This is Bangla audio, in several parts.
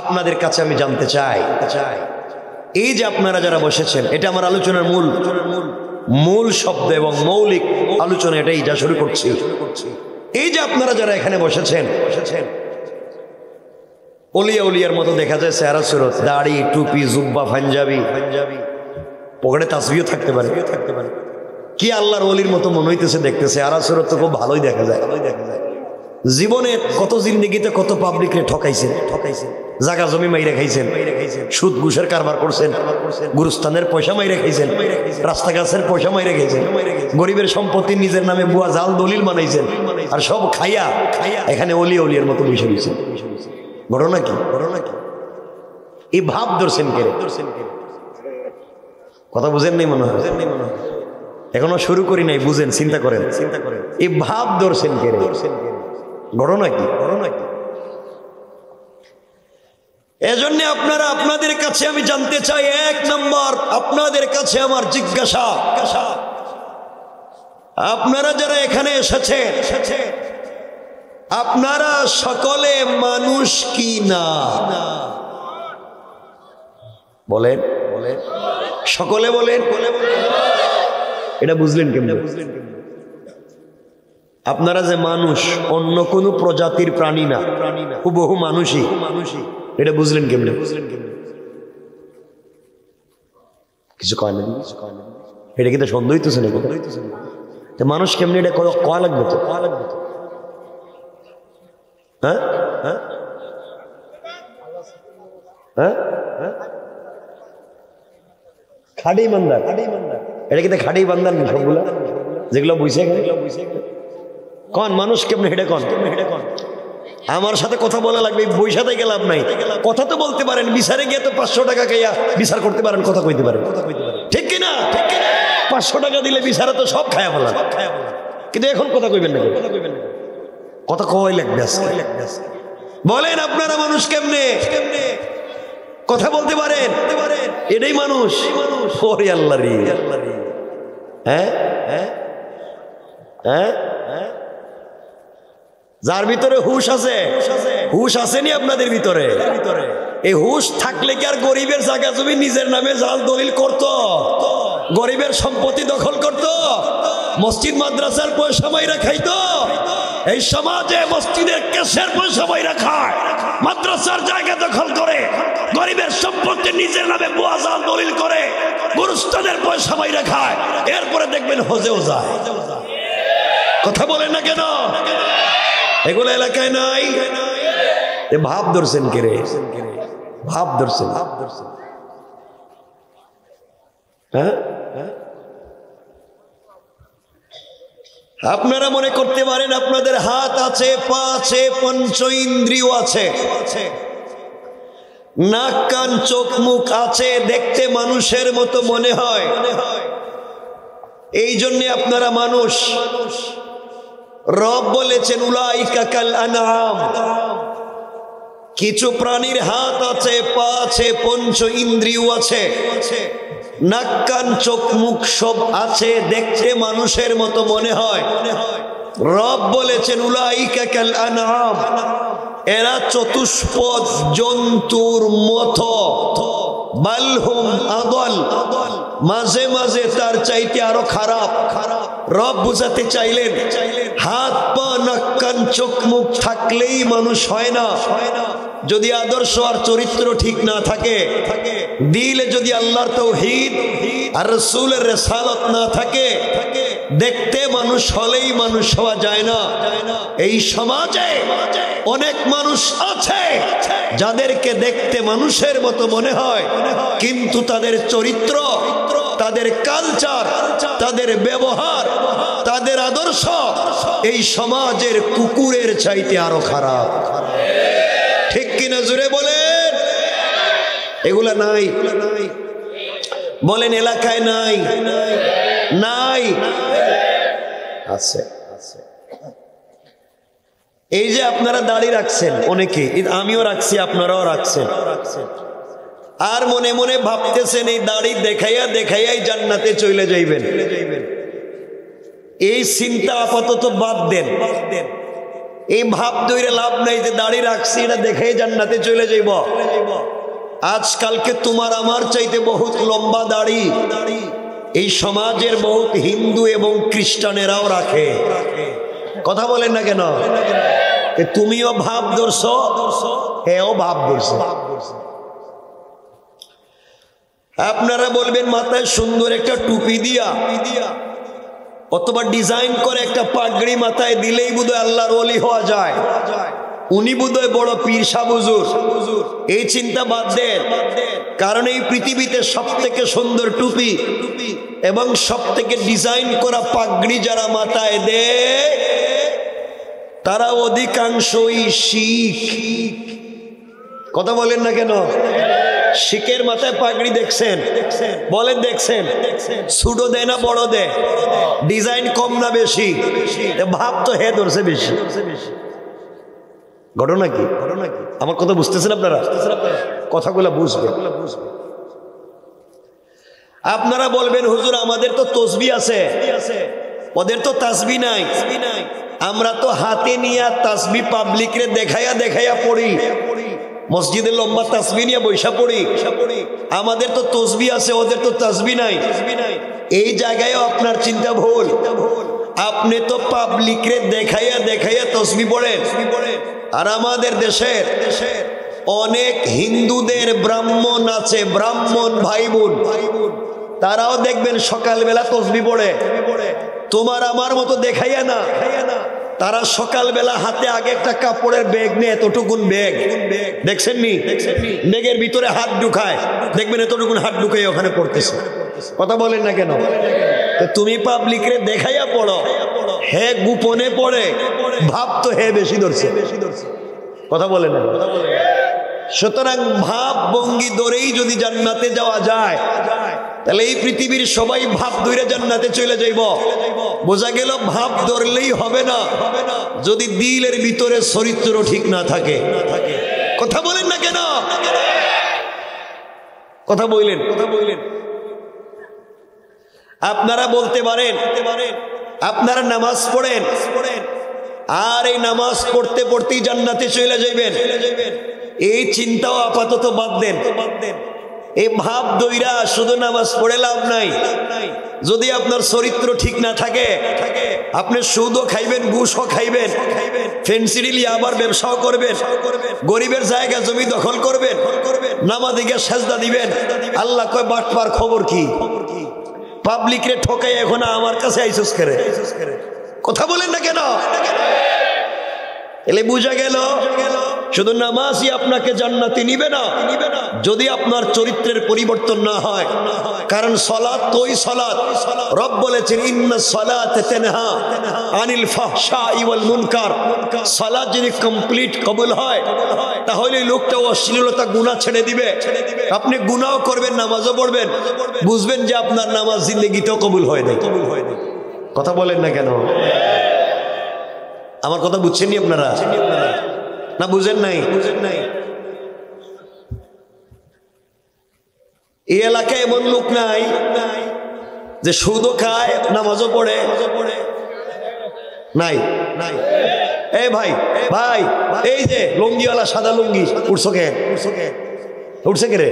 আপনাদের কাছে আমি জানতে চাই, এই যে আপনারা যারা বসেছেন, এটা আমার আলোচনার মূল শব্দ এবং মৌলিক আলোচনা, এটাই যা শুরু করছি। এই যে আপনারা যারা এখানে বসেছেন, ওলিয়া উলিয়ার মতো দেখা যায় চেহারা সুরত, দাড়ি, টুপি, জুব্বা, পাঞ্জাবি, পকেটে তাসবিহও থাকতে পারে। কি আল্লাহর ওলির মতো মনে হইতেছে দেখতে, চেহারা সুরত তো খুব ভালোই দেখা যায়। জীবনে কত জিন্দেগিতে কত পাবলিকরে ঠকাইছেন, জাগা জমি মাইরে খাইছেন, সুদ ঘুষের কারবার করছেন, গুরুস্থানের পয়সা মাইরে খাইছেন, রাস্তা গাছের পয়সা মাইরে খাইছেন, গরিবের সম্পত্তি নিজের নামে বুয়া জাল দলিল বানাইছেন, আর সব খাইয়া এখানে ওলিয়ার মতো বসে রয়েছেন। ঘটনা কি? এই ভাব ধরছেন কে? কথা বুঝেন নাই মনে হয়, এখনো শুরু করি নাই, বুঝেন, চিন্তা করেন। এই ভাব ধরছেন কে? ঘটনা কি? এজন্য আপনাদের কাছে আমি জানতে চাই, এক নম্বর আপনাদের কাছে আমার জিজ্ঞাসা, আপনারা যারা এখানে এসেছেন, আপনারা সকলে মানুষ কি না? বলেন, সকলে বলেন। এটা বুঝলেন কেমন? আপনারা যে মানুষ, অন্য কোনো প্রজাতির প্রাণী না, হুবহু মানুষই, এটা বুঝলেন কেমনে? কিছু কয় না, এটা কিন্তু সন্দেহ হইতেছে না। মানুষ কেমনে এটা কয়া লাগবে তো। হ্যাঁ, খাড়ি বান্দার, এটা কিন্তু খাড়ি বান্দার না সবগুলা, যেগুলো বুঝে কন মানুষ কেমনে হেঁটে কন। আমার সাথে কথা বলা লাগবে, বৈশাতে গেলাম নাই, কথা তো বলতে পারেন, বিচারে গিয়ে তো 500 টাকা খাইয়া বিচার করতে পারেন, কথা কইতে পারেন, ঠিক কিনা? 500 টাকা দিলে বিচারে তো সব খায়া বলা, কিন্তু এখন কথা কইবেন না, কথা কই লাগবে। বলেন আপনারা মানুষ কেমনে? কথা বলতে পারেন, এটাই মানুষ। ওরে আল্লাহ রে, হ্যাঁ, যার ভিতরে হুশ আছে, হুশ আসেনি আপনাদের ভিতরে? এই হুশ থাকলে কি আর গরিবের জায়গা জমি নিজের নামে জাল দলিল করত? গরিবের সম্পত্তি দখল করত? মসজিদ মাদ্রাসার পয়সা মাইরা খাইতো? এই সমাজে মসজিদের কেসের পয়সা মাইরা খায়, মাদ্রাসার জায়গা দখল করে, গরিবের সম্পত্তি নিজের নামে বুয়া জাল দলিল করে, গুরুস্থানের পয়সা মাইরা খায়, এরপরে দেখবেন হজেও যায়। কথা বলেন না কেন? এগুলো এলাকায় নাই। এ ভাব ধরছেন কে রে? ভাব ধরছেন। হ্যাঁ, আপনারা মনে করতে পারেন আপনাদের হাত আছে, পা আছে, পঞ্চ ইন্দ্রিয় আছে, নাক কান চোখ মুখ আছে, দেখতে মানুষের মতো মনে হয়, এই জন্য আপনারা মানুষ। রব বলেছেন উলাইকা কাল আনআম, কিছু প্রাণীর হাত আছে, পা আছে, পঞ্চ ইন্দ্রিয় আছে, নাক কান চোখ মুখ সব আছে, দেখতে মানুষের মতো মনে হয়। রব বলেছেন উলাইকা কাল আনআম, এরা চতুষ্পদ জন্তুর মতো, বালহুম আদল, মাঝে মাঝে তার চাইতে আরো খারাপ। রব বুঝাতে চাইলেন হাত পা নাক কান চোখ মুখ থাকলেই মানুষ হয় না। যদি আদর্শ আর চরিত্র ঠিক না থাকে, দিলে যদি আল্লাহর তাওহীদ আর রাসূলের রিসালাত না থাকে, দেখতে মানুষ হলেই মানুষ হওয়া যায় না। এই সমাজে অনেক মানুষ আছে যাদেরকে দেখতে মানুষের মতো মনে হয়, কিন্তু তাদের চরিত্র, তাদের কালচার, তাদের ব্যবহার, তাদের আদর্শ এই সমাজের কুকুরের চাইতে আরো খারাপ। ঠিক কিনা জোরে বলেন? এগুলা নাই, বলেন এলাকায় নাই? নাই, আছে। এই যে আপনারা দাড়ি রাখছেন, অনেকে, আমিও রাখছি, আপনারাও রাখছেন, আর মনে মনে ভাবতেছেন এই দাড়ি দেখাইয়া দেখাইয়াই জান্নাতে চলে যাইবেন। এই চিন্তা আপাতত বাদ দেন। এই ভাব ধরে লাভ নাই যে দাড়ি রাখছি এটা দেখেই জান্নাতে চলে যাইব। আজকালকে তোমার আমার চাইতে বহুত লম্বা দাড়ি এই সমাজের বহুত হিন্দু এবং খ্রিস্টানেরাও রাখে। কথা বলেন না কেন? তুমিও ভাব ধরছ, হেও ভাব ধরছ। আপনারা বলবেন মাথায় সুন্দর একটা টুপি দিয়া অথবা ডিজাইন করে একটা পাগড়ি মাথায় দিলেই বোধহয় আল্লাহর ওলি হওয়া যায়, উনি বোধহয় বড় পীর সাহেব হুজুর। এই চিন্তা বাদ দেন, কারণ এই পৃথিবীতে সব থেকে সুন্দর টুপি এবং সব থেকে ডিজাইন করা পাগড়ি যারা মাথায় দেয় তারা অধিকাংশই শিখ। কথা বলেন না কেন? শিখের মাথায় পাগড়ি দেখছেন? বলেন দেখছেন? ছোট দেয় না বড় দেয়? ডিজাইন কম না বেশি? ভাব তো হে ধরছে বেশি। ঘটনা কি? আমার কথা বুঝতেছেন আপনারা? কথাগুলো বুঝবেন। আপনারা বলবেন হুজুর আমাদের তো তসবিহ আছে, ওদের তো তাসবিহ নাই। আমরা তো হাতে নিয়ে তাসবিহ পাবলিকরে দেখাইয়া পড়ি, মসজিদে লম্বা তাসবিহ নিয়ে বৈশা পড়ি। আমাদের তো তসবিহ আছে, ওদের তো তাসবিহ নাই। এই জায়গায় আপনার চিন্তা ভুল। আপনি তো পাবলিকরে দেখাইয়া তসবিহ পড়েন। আর আমাদের দেশের অনেক হিন্দুদের ব্রাহ্মণ আছে, ব্রাহ্মণ ভাই বোন, তারাও দেখবেন সকালবেলা তসবিহ পড়ে। তোমার আমার মতো দেখাইয়া না, তারা সকালবেলা হাতে আগে একটা কাপড়ের ব্যাগ নিয়ে, এতটুকুন ব্যাগ দেখছেন নি? ব্যাগের ভিতরে হাত ঢুকায়, দেখবেন এতটুকুন হাত ঢুকাই ওখানে পড়তেছে। কথা বলেন না কেন? তুমি পাবলিকরে দেখাইয়া পড়ো, হে গোপনে পড়ে, ভাব তো হে বেশি ধরছে। কথা বলেন না? সুতরাং ভাব ভঙ্গি ধরেই যদি জান্নাতে যাওয়া যায় তাহলে এই পৃথিবীর সবাই ভাব ধরে জান্নাতে চলে যাইব। বোঝা গেল ভাব ধরলেই হবে না যদি দিলের ভিতরে চরিত্র ঠিক না থাকে। কথা বলেন না কেন? কথা বললেন। আপনারা বলতে পারেন আপনারা নামাজ পড়েন আর এই নামাজ পড়তে পড়তেই জান্নাতে চলে যাইবেন, এই চিন্তাও আপাতত বাদ দেন। এই ভাব দইরা শুধু নামাজ পড়ে লাভ নাই। যদি আপনার চরিত্র ঠিক না থাকে, আপনি সুদও খাইবেন, ঘুষও খাইবেন, ফেন্সিডিল আবার ব্যবসাও করবেন, গরিবের জায়গা জমি দখল করবেন, নামাজে সেজদা দিবেন। আল্লাহ কয় বাটপার খবর কি? পাবলিকরে ঠকাই এখন আমার কাছে আইসুস করে। কথা বলেন না কেন? এলে বুঝা গেল শুধু নামাজই আপনাকে জান্নাতে নিবে না যদি আপনার চরিত্রের পরিবর্তন না হয়। কারণ সালাত তোই সালাত, রব বলেছেন ইন্নাস সালাতা তানহা আনিল ফাহশাই ওয়াল মুনকার। সালাত যদি কমপ্লিট কবুল হয় তাহলে লোকটা অশ্লীলতা গুনাহ ছেড়ে দিবে। আপনি গুনাহও করবেন, নামাজও পড়বেন, বুঝবেন যে আপনার নামাজ জিন্দেগিতেও কবুল হয় নাই। কথা বলেন না কেন? আমার কথা বুঝছেন নি আপনারা? না বুঝেন নাই? এই এলাকায় এমন লোক নাই যে সুদও খায় নামাজও পড়ে? নাই। এই ভাই এই যে লুঙ্গিওয়ালা সাদা লুঙ্গি উঠছো কে? উঠছে কে রে?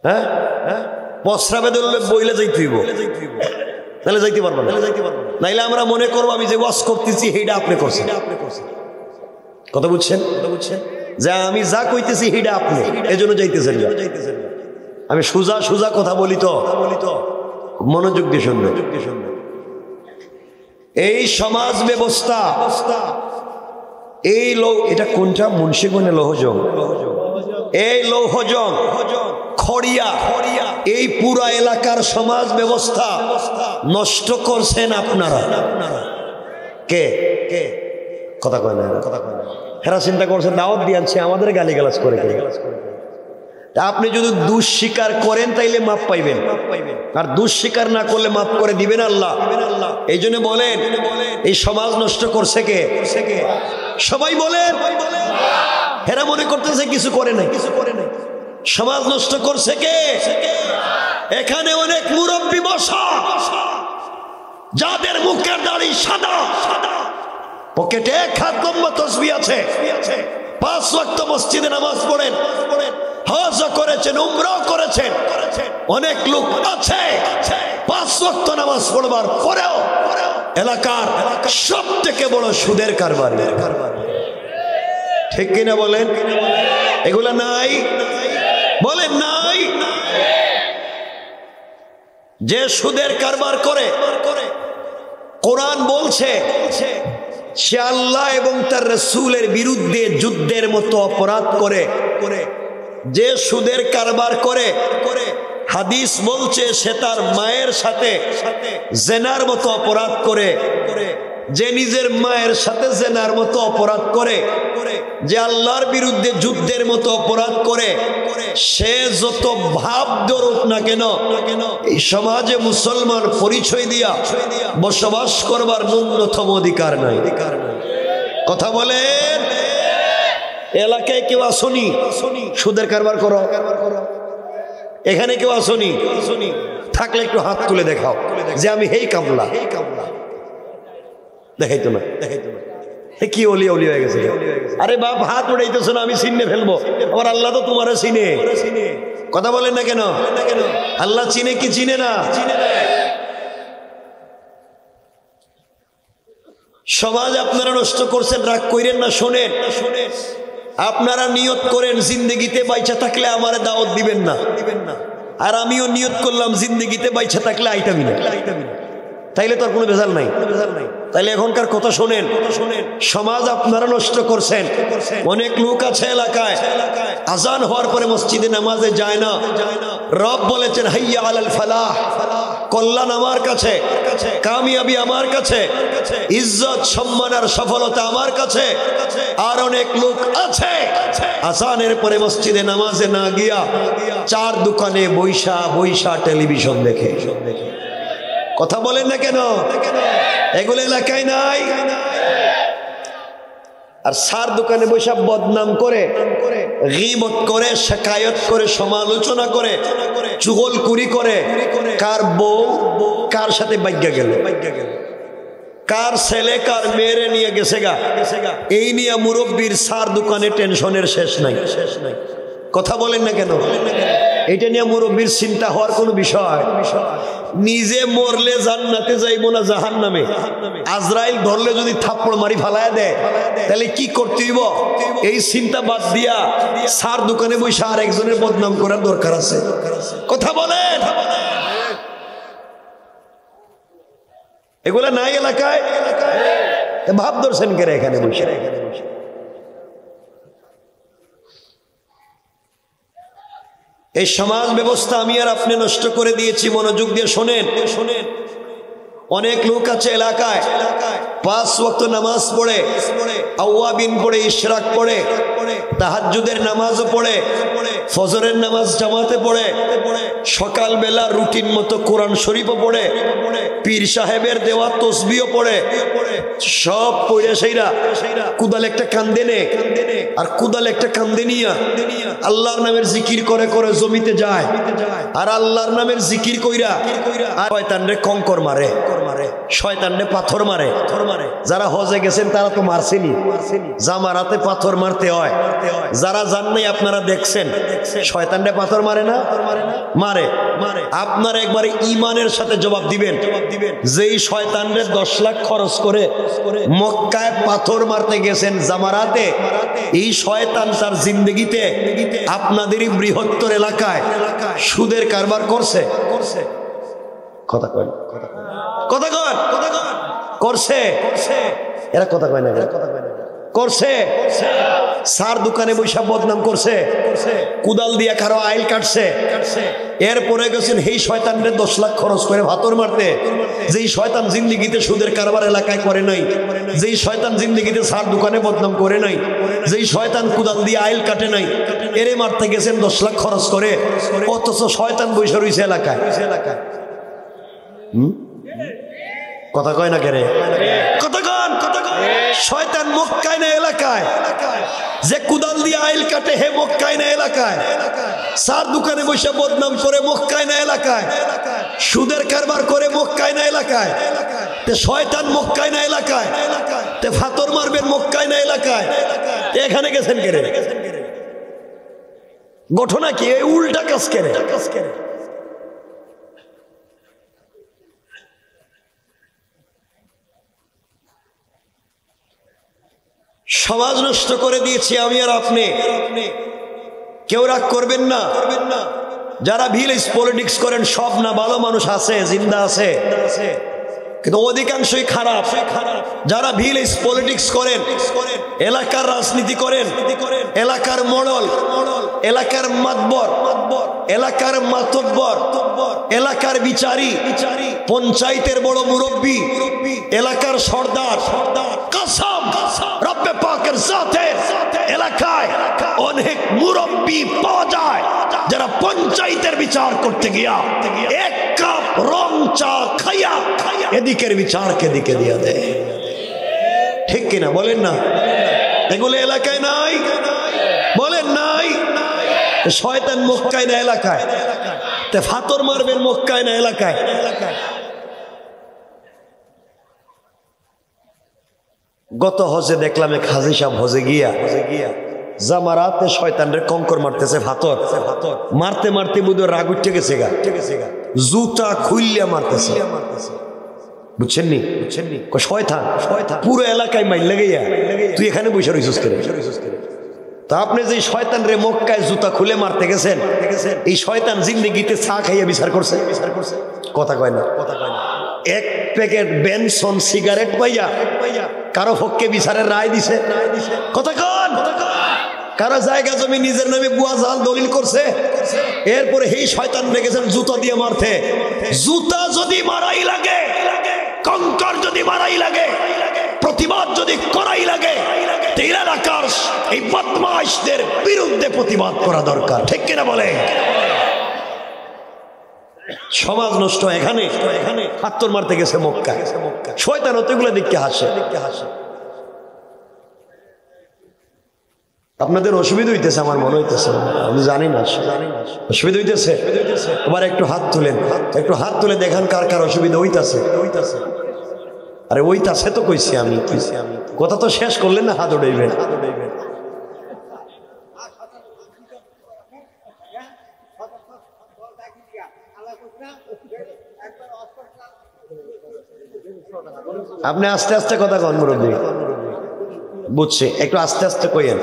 হ্যাঁ, প্রস্রাবে ধরলে বইলে যাইতে হইব, তাহলে যাইতে পারবো না। নাইলে আমরা মনে করবো আমি যে ওয়াজ করতেছি সেইটা আপনি করছেন। কথা বুঝছেন? যে আমি যা কইতেছি সেইটা আপনি, এই জন্য যাইতেছেন। আমি সোজা কথা বলি তো, মনোযোগ দিয়ে শুনবেন। এই সমাজ ব্যবস্থা, এই এটা কোনটা? মুন্সিগঞ্জে লৌহজং, এই লৌহজং খড়িয়া, এই পুরা এলাকার সমাজ ব্যবস্থা নষ্ট করছেন আপনারা। কে কথা কয় না? হেরা চিন্তা করছেন দাওয়াত দিয়ে আনছে, আমাদের গালিগালাজ করে। আপনি যদি দুঃস্বীকার করেন তাইলে মাপ পাইবেন, আর দুঃস্বীকার না করলে মাপ করে দিবেন আল্লাহ। এই জন্য বলেন এই সমাজ নষ্ট করছে কে? সবাই বলেন। হেরা মনে করতেছে কিছু করে নাই। সমাজ নষ্ট করছে কে? এখানে অনেক মুরব্বী বসা, যাদের মুখের দাড়ি সাদা, পকেটে 1 হাত লম্বা তসবিহ আছে, 5 ওয়াক্ত মসজিদে নামাজ পড়েন, হজ করেছেন, উমরাও করেছেন। অনেক লোক আছে 5 ওয়াক্ত নামাজ পড়বার পরেও এলাকার সব থেকে বড় সুদের কারবারি। ঠিক কিনা বলেন? এগুলা নাই? বলেন নাই? যে সুদের কারবার করে, কোরআন বলছে সে আল্লাহ এবং তার রাসূলের বিরুদ্ধে যুদ্ধের মতো অপরাধ করে। যে সুদের কারবার করে, হাদিস বলছে সে তার মায়ের সাথে জেনার মতো অপরাধ করে। যে নিজের মায়ের সাথে জেনার মতো অপরাধ করে, যে আল্লাহর বিরুদ্ধে যুদ্ধের মতো অপরাধ করে, সে যত ভাব ধরুক না কেন, এই সমাজে মুসলমান পরিচয় দিয়া বসবাস করবার ন্যূনতম অধিকার নাই। কথা বলেন? এলাকায় কেউ আসনি সুদের কারবার করো? এখানে কেউ আসনি? থাকলে একটু হাত তুলে দেখাও যে আমি হেই কামলা। দেখাইতো না, কি অলি হয়ে গেছে। আরে বাপ, হাত উড়াইতেছো না, আমি চিনে ফেলবো। আবার আল্লাহ তো তোমার চিনে। কথা বলেন না কেন? আল্লাহ চিনে কি চিনে না? সমাজ আপনারা নষ্ট করছেন, রাগ কইরেন না, শোনেন। আপনারা নিয়ত করেন জিন্দেগিতে বাইচা থাকলে আমারে দাওয়াত দিবেন না, আর আমিও নিয়ত করলাম জিন্দেগিতে বাইচা থাকলে আইতামি না। তাইলে তো আর কোনো ভেজাল নাই। তাইলে এখনকার কথা শোনেন। সমাজ আপনারা নষ্ট করছেন। অনেক লোক আছে এলাকায় আজান হওয়ার পরে মসজিদে নামাজে যায় না। রব বলেছেন হাইয়া আলাল ফালাহ, কল্যাণ আমার কাছে, কামিয়াবি আমার কাছে, ইজ্জত সম্মান আর সফলতা আমার কাছে। আর অনেক লোক আছে আজানের পরে মসজিদে নামাজে না গিয়া 4 দোকানে বৈশা টেলিভিশন দেখে। কথা বলেন না কেন? এগুলো এলাকায় নাই? আর 4 দোকানে বৈশা বদনাম করে, গীবত করে, শিকায়ত করে, সমালোচনা করে, চুগলখুরি করে। কার বউ কার সাথে বাইগা গেল, কার ছেলে কার মেয়েরে নিয়ে গেছে গা, এই নিয়ে মুরব্বীর 4 দোকানে টেনশনের শেষ নাই। কথা বলেন না কেন? এটা নিয়ে মুরব্বীর চিন্তা হওয়ার কোনো বিষয়? নিজে মরলে জান্নাতে যাইব না জাহান্নামে? আজরাইল ধরলে যদি থাপ্পড় মারি ফালায় দেয়, তাহলে কি করতে হইব? এই চিন্তা বাদ দিয়া 4 দোকানে বসে আর একজনের বদনাম করার দরকার আছে। কথা বলেন? এগুলা নাই এলাকায়? ভাব ধরছেন কেন এখানে বসে? এই সমাজ ব্যবস্থা আমি আর আপনি নষ্ট করে দিয়েছি। মনোযোগ দিয়ে শোনেন। অনেক লোক আছে এলাকায় 5 ওয়াক্ত নামাজ পড়ে, আওয়াবিন পড়ে, ইশরাক পড়ে, তাহাজ্জুদের নামাজও পড়ে, ফজরের নামাজ জামাতে পড়ে, সকালবেলা রুটিন মতো কোরআন শরীফও পড়ে, পীর সাহেবের দেওয়া তসবিহও পড়ে। সব পড়ে সেইরা কুদাল একটা কান্দে নে, আর কুদাল একটা কান্দে নিয়া আল্লাহর নামের জিকির করে করে জমিতে যায়। আর আল্লাহর নামের জিকির কইরা শয়তানরে কঙ্কর মারে, শয়তানরে পাথর মারে। যারা হজে গেছেন তারা তো মারছেনি, জামারাতে পাথর মারতে হয়। যারা জান নাই আপনারা দেখছেন, শয়তানরে পাথর মারে না? মারে। আপনারা একবারে ঈমানের সাথে জবাব দিবেন, যেই শয়তানরে 10 লাখ খরচ করে মক্কায় পাথর মারতে গেছেন জামারাতে, এই শয়তান তার জিন্দগিতে আপনাদেরই বৃহত্তর এলাকায় সুদের কারবার করছে। কথা কয় করছে? এরা কথা কয় না, করছে। 4 দোকানে বৈশাখ বদনাম করছে, কুদাল দিয়া কারো আইল কাটছে। এরপরে গেছেন এই শয়তানরে 10 লাখ খরচ করে ভাতর মারতে, যেই শয়তান জিন্দিগিতে সুদের কারবার এলাকায় করে নাই, যেই শয়তান জিন্দিগিতে 4 দোকানে বদনাম করে নাই, যেই শয়তান কুদাল দিয়ে আইল কাটে নাই, এরে মারতে গেছেন 10 লাখ খরচ করে। অথচ শয়তান বৈশা রয়েছে এলাকায়। কথা কয় না কেরে? কথা কন। শয়তান মক্কায় না এলাকায়? যে কুদাল দিয়ে আইল কাটে হে মক্কায় না এলাকায়, সার দোকানে বসে বদনাম করে মক্কায় না এলাকায়, সুদের কারবার করে মক্কায় না এলাকায়, তে শয়তান মক্কায় না এলাকায়, তে ফাতর মারবেন মক্কায় না এলাকায়, তে এখানে গেছেন কেরে? ঘটনা কি? এই উল্টা কাজ করে। সমাজ নষ্ট করে দিয়েছি আমি আর আপনি। কেউ রাগ করবেন না। যারা ভিলেজ পলিটিক্স করেন সব না, ভালো মানুষ আছে, জিন্দা আছে, কিন্তু অধিকাংশই খারাপ। যারা ভিলেজ পলিটিক্স করেন, এলাকার রাজনীতি করেন, এলাকার মডল, এলাকার মাতবর, এলাকার মাতব্বর, এলাকার বিচারী, পঞ্চায়েতের বড় মুরব্বী, এলাকার সর্দার, কসম রব্বে পাকের জাতের এলাকায় অনেক মুরব্বী পাওয়া যায় যারা পঞ্চায়েতের বিচার করতে গিয়া এক কাপ রং চা খাইয়া এদিকের বিচারকে দিকে দিয়া দেয়। ঠিক কিনা বলেন না? এগুলো এলাকায় নাই, বলেন নাই? শয়তান মক্কায় না এলাকায়, তে ফাতর মারবেন মক্কায় না এলাকায়। গত হজে দেখলাম এক হাজি সাহেব হজে গিয়া জামারাতে শয়তানরে কঙ্কর মারতেছে, ফাতর মারতে মারতে বুধ রাগ উঠে গেছে গা, জুতা খুইলিয়া মারতেছে। বুঝছেন নি? শয়তান পুরো এলাকায় মাইল লাগাইয়া তুই এখানে বসে রইছিস করে। তা আপনি যে শয়তান রে মক্কায় জুতা খুলে মারতে গেছেন, এই শয়তান জিন্দেগিতে চা খাইয়া বিচার করছে? কথা কয় না। এক প্যাকেট বেনসন সিগারেট পাইয়া কারো পক্ষে বিচারের রায় দিছে? কথা কন। কারো জায়গা জমি নিজের নামে বুয়া জাল দলিল করছে, এরপরে এই শয়তান রেখেছেন জুতা দিয়ে মারতে। জুতা যদি মারাই লাগে, কঙ্কর যদি মারাই লাগে, প্রতিবাদ যদি করাই লাগে, এলাকার এই বদমাইশদের বিরুদ্ধে প্রতিবাদ করা দরকার। ঠিক কিনা বলে? সমাজ নষ্ট এখানে ফাত্তর মারতে গেছে মক্কা, শয়তান অতগুলো দিককে হাসে। আপনাদের অসুবিধা হইতেছে আমার মনে হইতেছে, আমি জানি না অসুবিধা হইতেছে। এবার একটু হাত তুলেন, একটু হাত তুলে দেখান কার কার অসুবিধা হইতাছে। আরে ওইতাছে তো কইছি আমি, কথা তো শেষ করলেন না, হাত উঠাইবেন। আপনি আস্তে আস্তে কথা কন মুরব্বী, বুঝছে? একটু আস্তে আস্তে কইেন।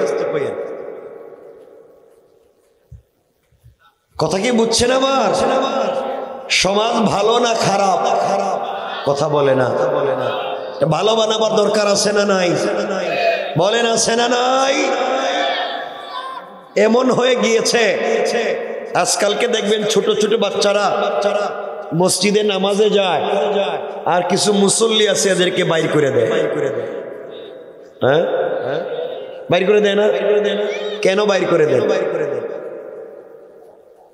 কথা কি বুঝছেন আমার? সমাজ ভালো না খারাপ? কথা বলে না। ভালো বানাবার দরকার আছে না নাই? বলেন আছে না নাই? এমন হয়ে গিয়েছে আজকালকে দেখবেন ছোট ছোট বাচ্চারা মসজিদে নামাজে যায়, আর কিছু মুসল্লি আছে এদেরকে বাইর করে দেয়। হ্যাঁ, বাইর করে দেয় না? কেন বাইর করে দেয়?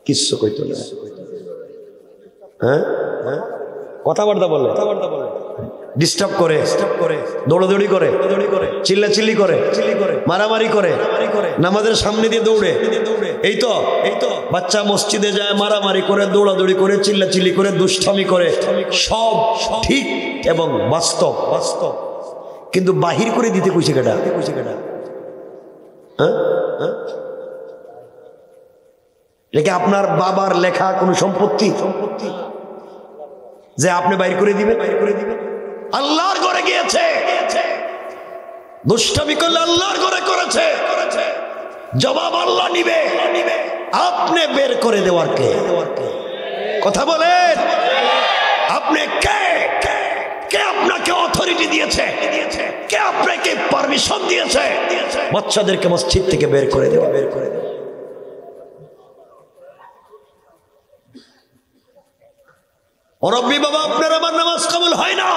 কিচ্ছু কইতো না। হ্যাঁ, কথাবার্তা বলে, ডিস্টার্ব করে, দৌড়াদৌড়ি করে, চিল্লাচিল্লি করে, মারামারি করে, নামাজের সামনে দিয়ে দৌড়ে। এই তো বাচ্চা মসজিদে যায়, মারামারি করে, দৌড়াদৌড়ি করে, চিল্লাচিল্লি করে, দুষ্টামি করে, সব ঠিক এবং বাস্তব। কিন্তু বাহির করে দিতে কইছে কেডা? হ্যাঁ, এটা আপনার বাবার লেখা কোনো সম্পত্তি যে আপনি বাইর করে দিবেন? আল্লাহর ঘরে গিয়েছে, দুষ্টামি করলে আল্লাহর ঘরে করেছে, জবাব আল্লাহ নিবে। আপনি বের করে দেওয়ার কে? কথা বলেন। আপনি কে? আপনাকে অথরিটি দিয়েছে? কে আপনাকে পারমিশন দিয়েছে বাচ্চাদেরকে মসজিদ থেকে বের করে দেওয়া? রব্বি বাবা, আপনার আমার নামাজ কবুল হয় না।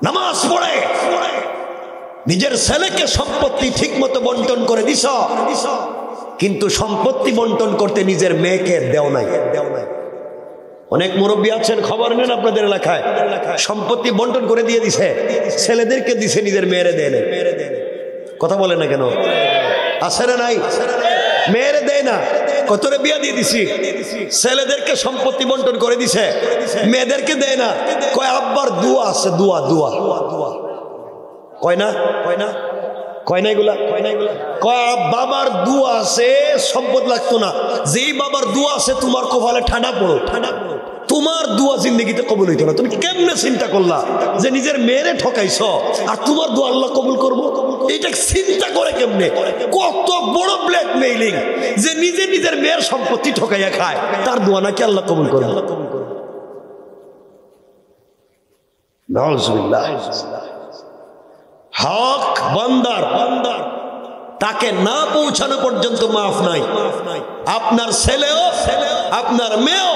নামাজ পড়ে নিজের ছেলেকে সম্পত্তি ঠিক মতো বন্টন করে দিছ, কিন্তু সম্পত্তি বন্টন করতে নিজের মেয়েকে দেও নাই। অনেক মুরব্বী আছেন, খবর নেন আপনাদের এলাকায়, সম্পত্তি বন্টন করে দিয়ে দিছে, ছেলেদেরকে দিছে, নিজের মেয়েরে দেয় নাই। কথা বলে না কেন? আছে না নাই? মেয়েরে দেয় না, কতরে বিয়া দিয়ে দিছি, ছেলেদেরকে সম্পত্তি বন্টন করে দিছে, মেয়েদেরকে দেয় না। কয় আব্বার দোয়া আছে, দোয়া দোয়া কয় না, কয় না, কয় না এগুলা, কয় বাবার দোয়া আছে, সম্পদ লাগতো না। যেই বাবার দোয়া আছে তোমার কপালে ঠান্ডা পড়ো, ঠান্ডা পড়ো, তোমার দোয়া জিন্দগিতে কবুল হইতো না। তুমি কেমনে চিন্তা করলা যে নিজের মেয়েরে ঠকাইছ আর তোমার দোয়া আল্লাহ কবুল করবো? এটা চিন্তা করে কেমনে? কত বড় ব্ল্যাকমেইলিং যে নিজে নিজের মেয়ের সম্পত্তি ঠকাইয়া খায়, তার দোয়া নাকি আল্লাহ কবুল করবে। নাউজুবিল্লাহ। হক বান্দার তাকে না পৌঁছানো পর্যন্ত মাফ নাই। আপনার ছেলেও আপনার মেয়েও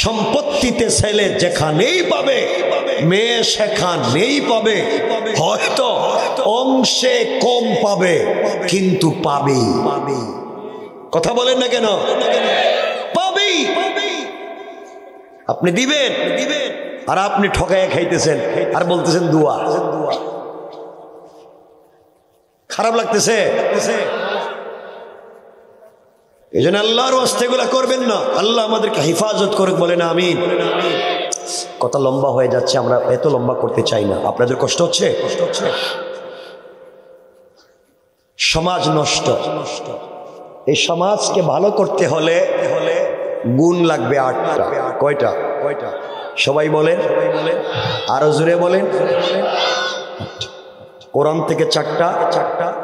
সম্পত্তিতে ছেলে যেখানেই পাবে, মেয়ে সেখানেই পাবে। হয়তো অংশে কম পাবে, কিন্তু পাবেই। কথা বলেন না কেন? পাবেই। আপনি দিবেন, আর আপনি ঠকাইয়া খাইতেছেন আর বলতেছেন দোয়া। খারাপ লাগতেছে? এই জন্য আল্লাহর ওয়াস্তে এগুলা করবেন না। আল্লাহ আমাদেরকে হেফাজত করুক, বলেন আমিন। কথা লম্বা হয়ে যাচ্ছে, আমরা এত লম্বা করতে চাই না। আপনাদের কষ্ট হচ্ছে? সমাজ নষ্ট। এই সমাজকে ভালো করতে হলে গুণ লাগবে 8টা। কয়টা? সবাই বলেন, আরো জোরে বলেন। কোরআন থেকে 4টা,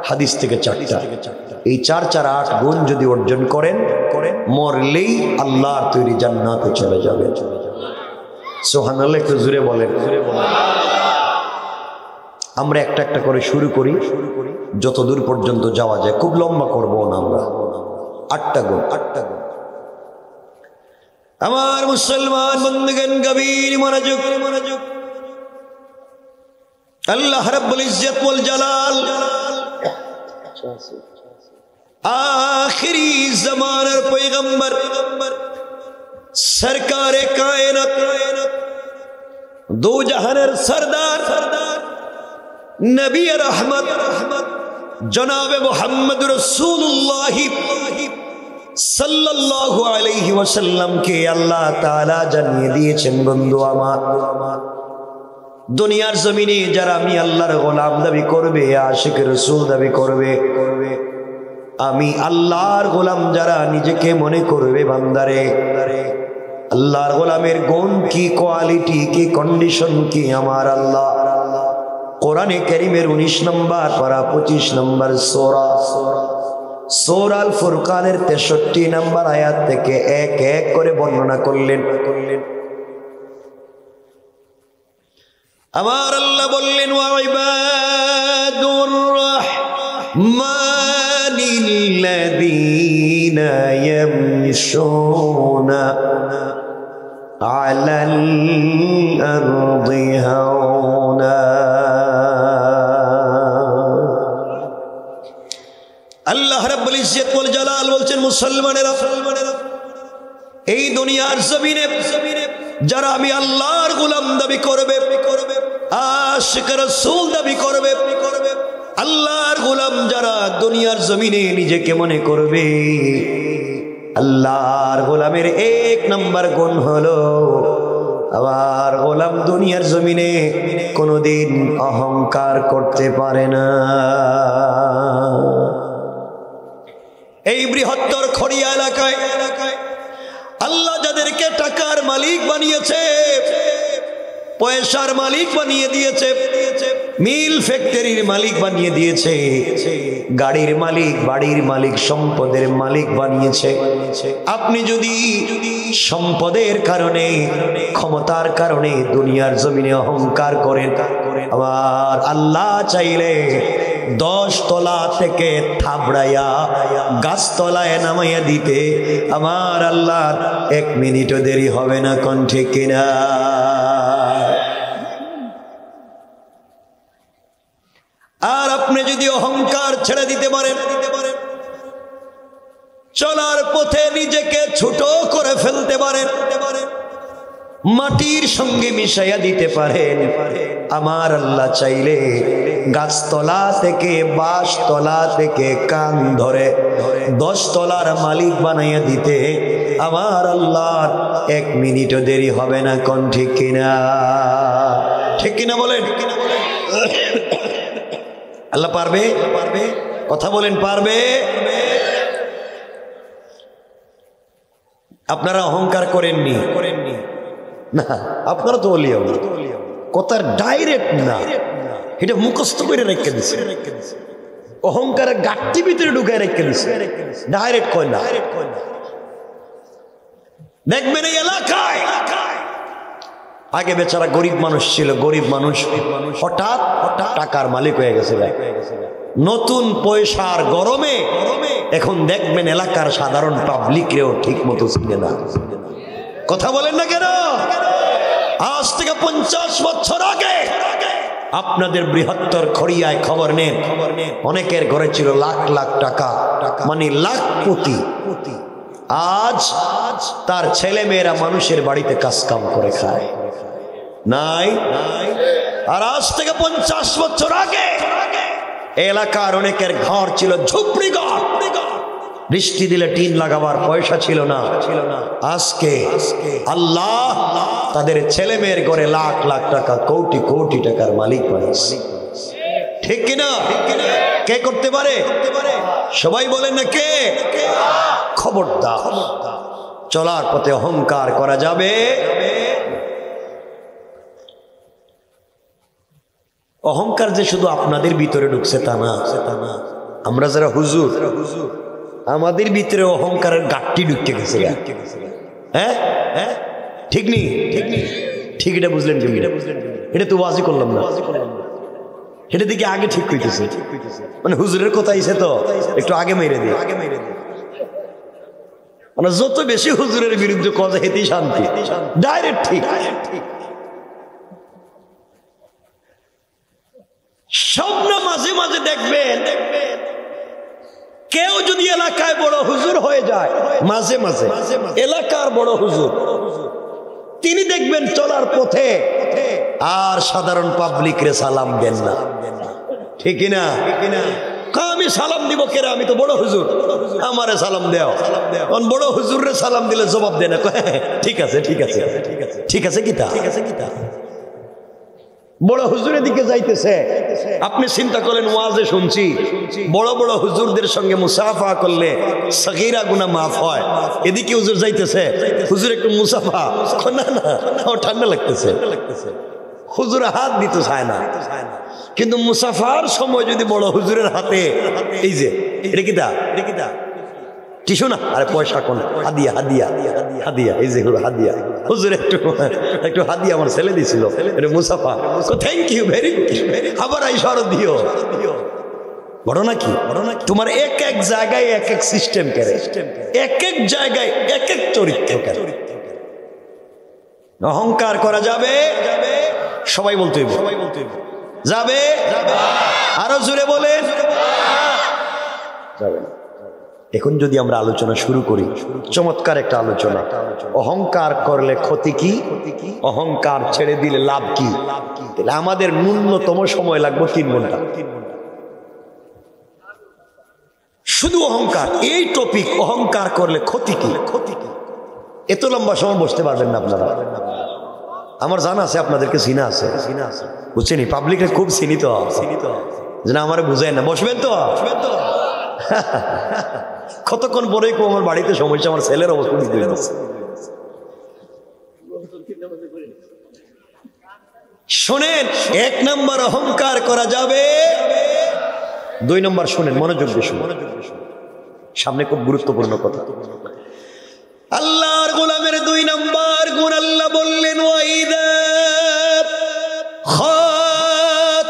হাদিস থেকে 4টা। এই 4 4 8 গুণ যদি অর্জন করেন, মরলেই আল্লাহর তৈরি জান্নাতে চলে যাবে। সুবহানাল্লাহ, একটু জোরে বলেন। আমরা একটা একটা করে শুরু করি, যত দূর পর্যন্ত যাওয়া যায়। খুব লম্বা করবো না আমরা। 8টা গুণ। আমার মুসলমান বন্ধুগণ, গভীর মনোযোগ। আল্লাহ রাব্বুল ইজ্জত ওয়াল জালাল আখিরি জামানার পয়গম্বর সরকারে কায়নাত, দো জাহানের সরদার, নবী রহমত জনাবে মুহাম্মদ রাসূলুল্লাহ সাল্লাল্লাহু আলাইহি ওয়াসাল্লামকে আল্লাহ তাআলা জানিয়ে দিয়েছেন, বন্ধু আমার, দুনিয়ার জমিনে যারা আমি আল্লাহর গোলাম দাবি করবে, আশিক রাসূল দাবি করবে, আমি আল্লাহর গোলাম যারা নিজেকে মনে করবে, বান্দারে আল্লাহর গোলামের গুণ কি, কোয়ালিটি কি, কন্ডিশন কি, আমার আল্লাহ কোরআনে কারীমের 19 নম্বর পারা 25 নম্বর সূরা আল ফুরকানের 63 নম্বর আয়াত থেকে এক এক করে বর্ণনা করলেন। আমার আল্লাহ বললেন, ওয়া ইবাদুর রাহমানিল্লাযীনা ইয়ামশুনা আলাল আরদি হাওনা। আল্লাহ রাব্বুল ইজ্জত ওয়াল জালাল বলছেন, মুসলমানেরা, এই দুনিয়ার জমিনে যারা আমি আল্লাহর গোলাম দাবি করবে, আশিক রাসূল দাবি করবে, আল্লাহর গোলাম যারা দুনিয়ার জমিনে নিজেকে মনে করবে, আল্লাহর গোলামের 1 নম্বর গুণ হলো, আমার গোলাম দুনিয়ার জমিনে কোনোদিন অহংকার করতে পারে না। এই বৃহত্তর খড়িয়া এলাকায় আল্লাহ যাদেরকে টাকার মালিক বানিয়েছে, পয়সার মালিক বানিয়ে দিয়েছে, মিল ফ্যাক্টরির মালিক বানিয়ে দিয়েছে, গাড়ির মালিক, বাড়ির মালিক, সম্পদের মালিক বানিয়েছে। আপনি যদি সম্পদের কারণে, ক্ষমতার কারণে দুনিয়ার জমিনে অহংকার করেন, আবার আল্লাহ চাইলে 10 তলা থেকে থাবড়াইয়া গাছতলায় নামাইয়া দিতে আমার আল্লাহ 1 মিনিটও দেরি হবে না। কোন ঠিক কিনা? আর আপনি যদি অহংকার ছেড়ে দিতে পারেন, চলার পথে নিজেকে ছোট করে ফেলতে পারেন, মাটির সঙ্গে মিশাইয়া দিতে পারেন, আমার আল্লাহ চাইলে গাছতলা থেকে বাঁশতলা থেকে কান ধরে 10 তলার মালিক বানাইয়া দিতে আমার আল্লাহর 1 মিনিটও দেরি হবে না। কোন ঠিক কিনা? ঠিক কিনা বলেন? আল্লাহ পারবে? কথা বলেন, পারবে? আপনারা অহংকার করেননি না, আপনারা তো ওলিয়া, কথার ডাইরেক্ট না, এটা মুখস্থ করে রেখে দিচ্ছে। অহংকারের গাঠটি ভিতরে ঢুকে রেখে দিচ্ছে, ডাইরেক্ট কয় না। দেখবেন এই এলাকায় আগে বেচারা গরিব মানুষ ছিল, গরিব মানুষ হঠাৎ টাকার মালিক হয়ে গেছে। নতুন পয়সার গরমে এখন দেখবেন এলাকার সাধারণ পাবলিকরেও ঠিক মতো চিনে না। কথা বলেন না কেন? আজ থেকে 50 বছর আগে আপনাদের বৃহত্তর খড়িয়ায় খবর নেন, অনেকের ঘরে ছিল লাখ লাখ টাকা, মানে লাখপতি। আজ তার ছেলে মেয়েরা মানুষের বাড়িতে কাজ কাম করে খায়, নাই? আর আজ থেকে 50 বছর আগে এলাকার অনেকের ঘর ছিল ঝুপড়ি ঘর, বৃষ্টি দিলে টিন লাগাবার পয়সা ছিল না। আজকে আল্লাহ তাদের ছেলে মেয়ের ঘরে লাখ লাখ টাকা, কোটি কোটি টাকার মালিক বানাইছে। ঠিক কিনা? কে করতে পারে? সবাই বলেন না কে? খবরদার, চলার পথে অহংকার করা যাবে। অহংকার যে শুধু আপনাদের ভিতরে ঢুকছে তা না, আমরা যারা হুজুর আমাদের ভিতরে অহংকারের গাঠটি ঢুকে গেছে। হ্যাঁ হ্যাঁ, ঠিক নেই? ঠিক, এটা বুঝলেন? এটা তো ওয়াজি করলাম না, এটা দিকে আগে ঠিক হইতেছে, মানে হুজুরের কথা আইছে তো একটু আগে মেরে দিই। মানে যত বেশি হুজুরের বিরুদ্ধে কথা হেতেই শান্তি, ডাইরেক্ট ঠিক। সব না মাঝে মাঝে দেখবেন কেউ যদি এলাকায় বড় হুজুর হয়ে যায়, মাঝে মাঝে এলাকার বড় হুজুর, তিনি দেখবেন চলার পথে আর সাধারণ পাবলিক রে সালাম দেন না। ঠিক না? আমি সালাম দিব কেরা? আমি তো বড় হুজুর, আমারে সালাম দেও। বড় হুজুর রে সালাম দিলে জবাব দেয় না, ঠিক আছে ঠিক আছে ঠিক আছে কিতা, বড় হুজুরের দিকে যাইতেছে। আপনি চিন্তা করেন, ওয়াজে শুনছি বড় বড় হুজুরদের সঙ্গে মুসাফা করলে সগীরা গুনাহ মাফ হয়। এদিকে হুজুর যাইতেছে, হুজুর একটু মুসাফা, না না ঠান্ডা লাগতেছে, হুজুর হাত দিতে চায় না। কিন্তু মুসাফার সময় যদি বড় হুজুরের হাতে এই যে এটা কিতা টিস্যু না, আরে পয়সা কোন, হাদিয়া হাদিয়া হাদিয়া, এই যে হাদিয়া, হুজুর একটু একটু হাদিয়া আমার ছেলে দিছিল, এটা মুসাফা, থ্যাংক ইউ ভেরি গুড, আবার এই শরৎ দিও। ঘটনা কি? তোমার এক এক জায়গায় এক এক সিস্টেম করে, এক এক জায়গায় এক এক চরিত্র করে। অহংকার করা যাবে? সবাই বলতে হইব, যাবে? আরো জোরে বলেন, যাবে না। এখন যদি আমরা আলোচনা শুরু করি, চমৎকার একটা আলোচনা। অহংকার করলে ক্ষতি কি, অহংকার ছেড়ে দিলে লাভ কি? তাহলে আমাদের ন্যূনতম সময় লাগবে 3 ঘন্টা শুধু অহংকার। এই টপিক, অহংকার করলে ক্ষতি কি, এত লম্বা সময় বসতে পারবেন না আপনারা। আমার জানা আছে, আপনাদেরকে চিনা আছে, বুঝছেন? পাবলিকে খুব চিনিত যে না, আমার বুঝায় না, বসবেন তো কতক্ষণ পরে আমার বাড়িতে সমস্যা, আমার ছেলের অবস্থা দিতে হইতেছে। শোনেন, 1 নম্বর অহংকার করা যাবে। 2 নম্বর শোনেন, মনোযোগ দিয়ে শুনুন, সামনে খুব গুরুত্বপূর্ণ কথা। আল্লাহর গোলামের 2 নম্বর গুণ আল্লাহ বললেন, ওয়াইদা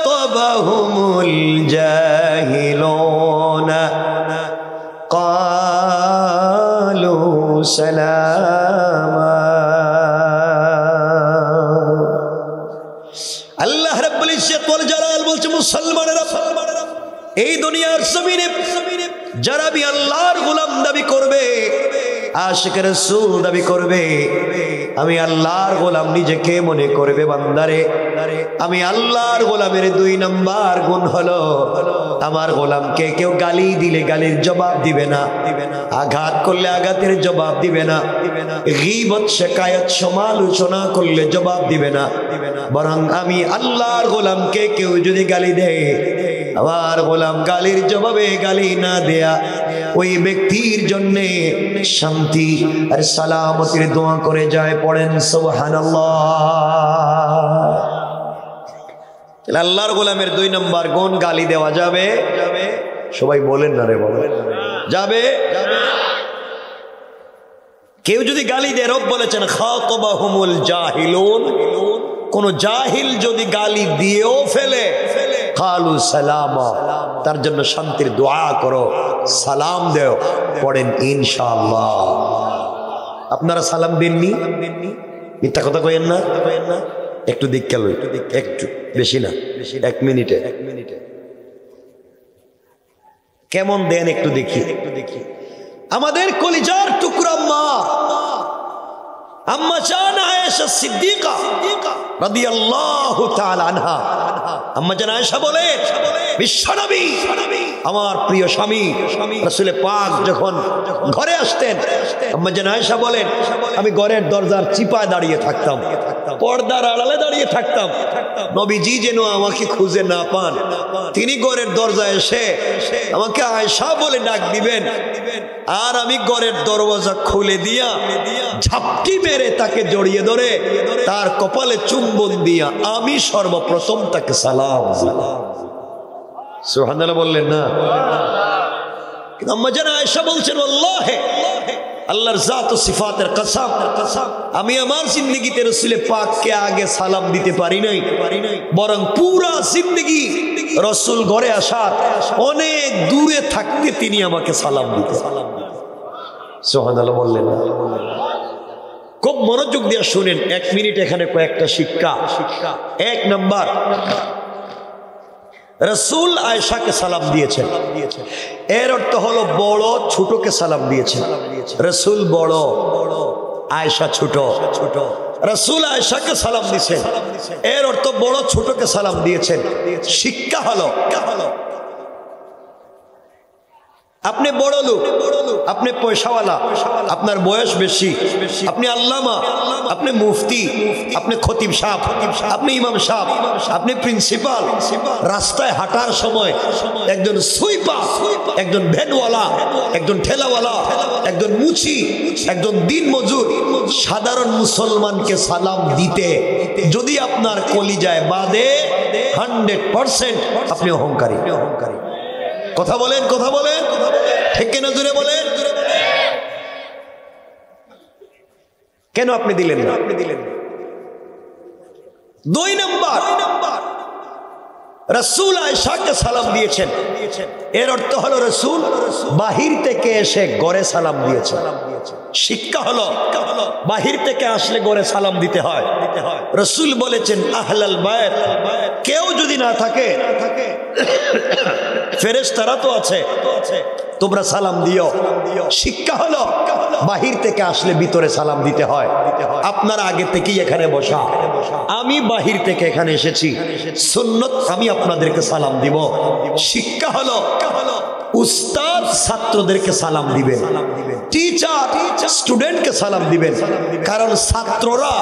খাতাবাহুমুল জাহিলুনা ক্বালু সালামা। আল্লাহ রাব্বুল ইজ্জত ওয়াল জালাল বলছে, মুসলমানেরা, এই দুনিয়ার জমিনে যারা বি আল্লাহর গোলাম দাবি করবে, আশিক রাসূল দাবি করবে আমি আল্লাহর গোলাম, নিজেকে মনে করবে বান্দারে আমি আল্লাহর গোলামের 2 নাম্বার গুণ হলো আমার গোলামকে কেউ গালি দিলে গালির জবাব দিবে না, আঘাত করলে আঘাতের জবাব দিবে না, গীবত শিকায়াত সমালোচনা করলে জবাব দিবে না, বরং আমি আল্লাহর গোলামকে কেউ যদি গালি দেয় আমার গোলাম গালির জবাবে গালি না দেয়া ওই ব্যক্তির জন্য শান্তি আর সালামতের দোয়া করে যায়। পড়েন সুবহানাল্লাহ। আল্লাহর গোলামের 2 নম্বর গুণ গালি দেওয়া যাবে? সবাই বলেন না রে, বলেন যাবে? কেউ যদি গালি দেয়, রব বলেছেন খাতাবাহুমুল জাহিলুন, কোন জাহিল যদি গালি দিয়েও ফেলে কালু সালামা, তার জন্য শান্তির দোয়া করো, সালাম দেও। পড়েন ইনশাআল্লাহ। আপনারা সালাম দেননি? মিথ্যা কথা কইেন না, একটু দিক গেল, একটু বেশি না, 1 মিনিটে কেমন দেন একটু দেখি। আমাদের কলিজার টুকরা মা আম্মা জান আয়েশা সিদ্দিকা রাদিয়াল্লাহু তাআলা আনহা, আম্মা জান আয়েশা বলেন বিশ্বনবী আমার প্রিয় স্বামী রাসূল পাক যখন ঘরে আসতেন, আম্মা জান আয়েশা বলেন আমি ঘরের দরজার চিপায় দাঁড়িয়ে থাকতাম, পর্দার আড়ালে দাঁড়িয়ে থাকতাম, নবীজি যেন আমাকে খুঁজে না পান। তিনি ঘরের দরজায় এসে আমাকে আয়েশা বলে ডাক দিবেন, আর আমি ঘরের দরওয়াজা খুলে দিয়া ঝাপটি মেরে তাকে জড়িয়ে ধরে তার কপালে চুম্বন দিয়া আমি সর্বপ্রথম তাকে সালাম। সুবহানাল্লাহ বললেন না? কিন্তু আম্মা জান আয়েশা বলছেন আল্লাহে, আল্লাহর জাত ও সিফাতের কসম, আমি আমার জিন্দেগিতে রাসূল পাককে আগে সালাম দিতে পারি নাই, বরং পুরা জিন্দেগি রাসূল ঘরে আসার অনেক দূরে থাকতে তিনি আমাকে সালাম দিতেন। সুবহানাল্লাহ বললেন না? খুব মনোযোগ দিয়ে শুনেন, 1 মিনিট এখানে কয়েকটা শিক্ষা। 1 নাম্বার, রাসূল আয়েশাকে সালাম দিয়েছেন, এর অর্থ হলো বড় ছোটকে সালাম দিয়েছেন। রাসূল বড়, আয়েশা ছোট। রাসূল আয়েশাকে সালাম দিয়েছেন, এর অর্থ বড় ছোটকে সালাম দিয়েছেন। শিক্ষা হলো আপনি বড় লোক, আপনি পয়সাওয়ালা, আপনার বয়স বেশি, আপনি আল্লামা, আপনি মুফতি, আপনি খতিব সাহেব, আপনি ইমাম সাহেব, আপনি প্রিন্সিপাল, রাস্তায় হাঁটার সময় একজন সুইপার, একজন ভ্যানওয়ালা, একজন ঠেলাওয়ালা, একজন মুচি, একজন দিন মজুর, সাধারণ মুসলমানকে সালাম দিতে যদি আপনার কলিজায় বাদে 100% আপনি অহংকারী। কথা বলেন, কথা বলেন, ঠিক কিনা জোরে বলেন? কেন আপনি দিলেন না? 2 নাম্বার, রাসূল আয়েশাকে সালাম দিয়েছেন, এর অর্থ হলো রাসূল বাহির থেকে এসে ঘরে সালাম দিয়েছেন। শিক্ষা হলো বাহির থেকে আসলে ঘরে সালাম দিতে হয়। রাসূল বলেছেন আহলাল বাইত, কেউ যদি না থাকে ফেরেশতারা তো আছে, তোমরা সালাম দিও। শিক্ষা হলো বাহির থেকে আসলে ভিতরে সালাম দিতে হয়। আপনারা আগে থেকেই এখানে বসা, আমি বাহির থেকে এখানে এসেছি, সুন্নত আমি আপনাদেরকে সালাম দিব। শিক্ষা হলো উস্তাদ ছাত্রদেরকে সালাম দিবেন, টিচার স্টুডেন্টকে সালাম দিবেন, কারণ ছাত্ররা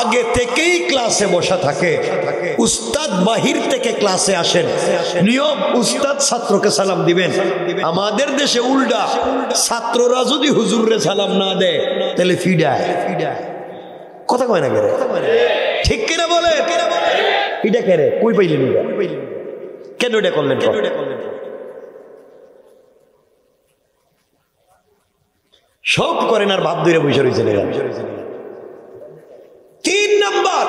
আগে থেকেই ক্লাসে বসা থাকে, উস্তাদ বাহির থেকে ক্লাসে আসেন, নিয়ম উস্তাদ ছাত্রকে সালাম দিবেন। আমাদের দেশে উল্টা, ছাত্ররা যদি হুজুররে সালাম না দেয় তাহলে ফিডায়। কথা কয় না কেরে? ঠিক কিনা বলে? এটা কেরে কই পাইলেন? কেন এটা করলেন? সব করেন আর ভাব ধরে বসে রয়েছেন। 3 নাম্বার,